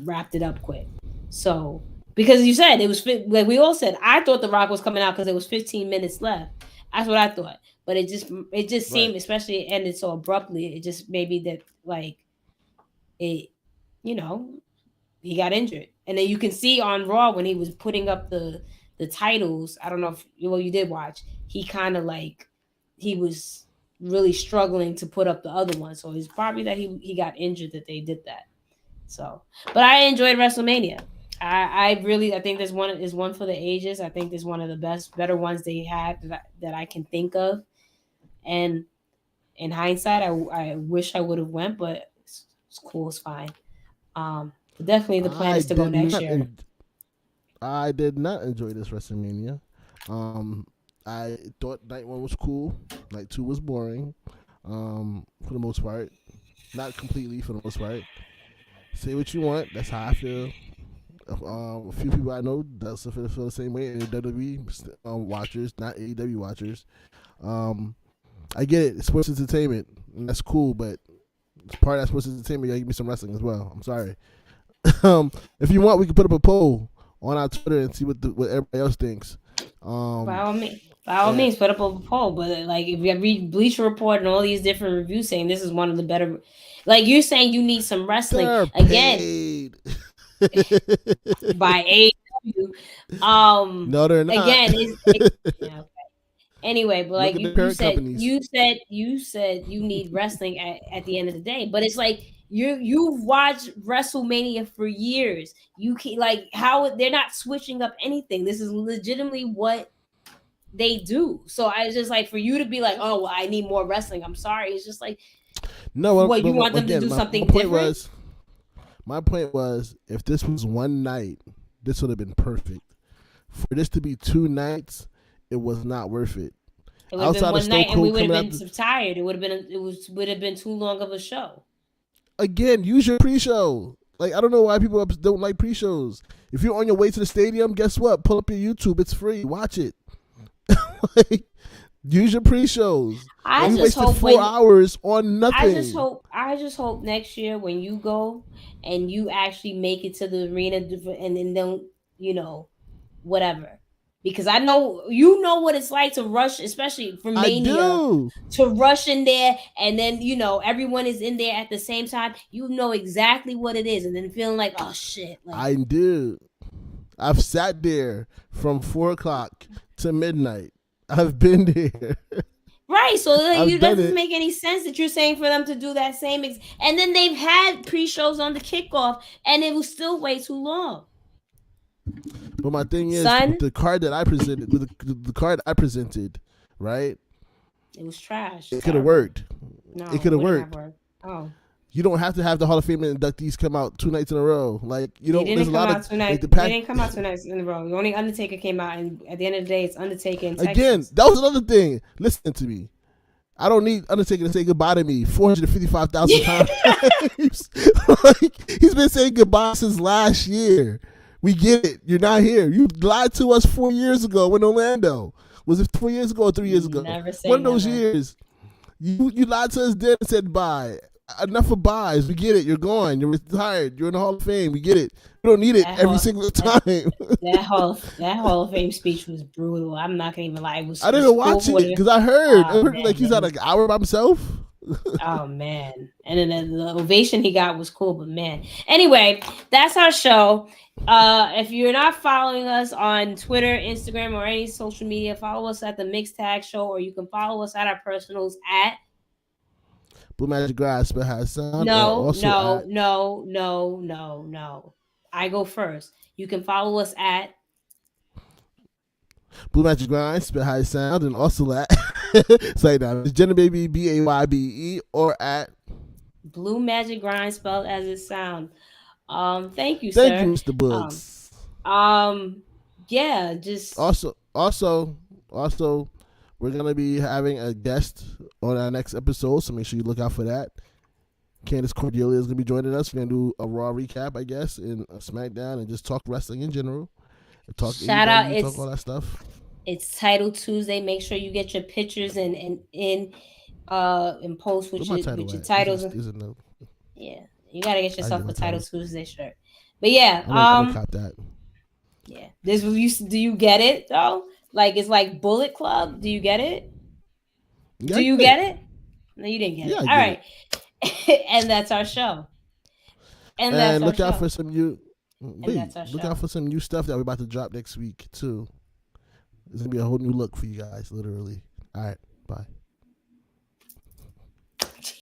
wrapped it up quick. So because you said it was like we all said, I thought The Rock was coming out because there was 15 minutes left. That's what I thought. But it just right, seemed, especially it ended so abruptly. It just maybe that like it, you know, he got injured, and then you can see on Raw when he was putting up the titles. I don't know if you did watch. He kind of like he was really struggling to put up the other one, so it's probably that he got injured that they did that. So, but I enjoyed WrestleMania. I really I think this one is one for the ages. I think this one of the better ones they had that I can think of. And in hindsight, I wish I would have went, but it's cool. It's fine. But definitely the plan I is to go did next not. year. I did not enjoy this WrestleMania. Um, I thought night one was cool. Night two was boring. For the most part, not completely for the most part. Say what you want. That's how I feel. A few people I know does feel the same way. And WWE watchers, not AEW watchers. Um, I get it. It's sports entertainment, and that's cool. But as part of that sports entertainment, you gotta give me some wrestling as well. I'm sorry. If you want, we can put up a poll on our Twitter and see what everybody else thinks. By Um, all means, by all and means, put up a poll. But like, if you read Bleacher Report and all these different reviews saying this is one of the better, like you're saying, you need some wrestling they're again paid. by AEW. No, they're not. Again, yeah. Anyway, but Look like at the you parent said, companies. you said you need wrestling at the end of the day. But it's like you've watched WrestleMania for years. You can like how they're not switching up anything. This is legitimately what they do. So I just like for you to be like, oh, well, I need more wrestling. I'm sorry. It's just like, No, what you want them to again, do my something point different? was, if this was one night, this would have been perfect. For this to be 2 nights, it was not worth it. It would have been Outside of one Stone night, and we Cold would have coming been out, tired. Would have been too long of a show. again, use your pre-show. Like I don't know why people don't like pre-shows. If you're on your way to the stadium, guess what? Pull up your YouTube. It's free. Watch it. Like, use your pre-shows. I And we just wasted hope 4 hours on nothing. I just hope next year when you go and you actually make it to the arena and then don't, you know, whatever. Because I know you know what it's like to rush, especially for I Mania, do. to rush in there and then everyone is in there at the same time. You know exactly what it is, and then feeling like, oh shit, like I do. I've sat there from 4 o'clock to midnight. I've been there. right. So like, I've it done doesn't it. make any sense that you're saying for them to do that same. And then they've had pre-shows on the kickoff, and it was still way too long. But my thing is, with Son, the card that I presented, the card I presented, right? it was trash. It could have Terrible. worked. No, It could have wouldn't have worked. worked. Oh, You don't have to have the Hall of Fame inductees come out 2 nights in a row. Like you they don't. There's didn't a come lot out of tonight. like the They pack. didn't come out 2 nights in a row. The only Undertaker came out, and at the end of the day, it's Undertaker in Again, Texas. that was another thing. Listen to me. I don't need Undertaker to say goodbye to me 455,000 times. Like, he's been saying goodbye since last year. We get it. You're not here. You lied to us 4 years ago in Orlando. Was it 4 years ago or 3 years ago? Never say One of those never. years. You lied to us then and said bye. enough of buys. We get it. You're gone. You're retired. You're in the Hall of Fame. We get it. We don't need it every single time. That Hall of Fame speech was brutal. I'm not gonna even lie. It was. I didn't watch it because I heard like he's had an hour by himself. Oh man, and then the ovation he got was cool, but man. Anyway, that's our show. If you're not following us on Twitter, Instagram, or any social media, follow us at the Mixed Tag Show, or you can follow us at our personals at Blue Magic Grass has sound. No. I go first. You can follow us at Blue Magic Grind, Spit High Sound, and also at say now it's Jenna Baby BAYBE or at Blue Magic Grind, spelled as it sounds. Thank you, sir. Thank you, Mr. Books. Yeah, just also, we're gonna be having a guest on our next episode, so make sure you look out for that. Candice Cordelia is gonna be joining us. We're gonna do a Raw recap, I guess, and a SmackDown, and just talk wrestling in general. Talk shout out, talk all that stuff. It's Title Tuesday. Make sure you get your pictures and post with your titles. Yeah, you gotta get yourself a Title Tuesday shirt. But yeah, I'm gonna cop that. Yeah, do you get it though? Like it's like Bullet Club. Do you get it? Yeah, do you get it? No, you didn't get it. All right, and that's our show. And look out for some new. Look out for some new stuff that we're about to drop next week too. It's gonna be a whole new look for you guys, literally. All right, bye.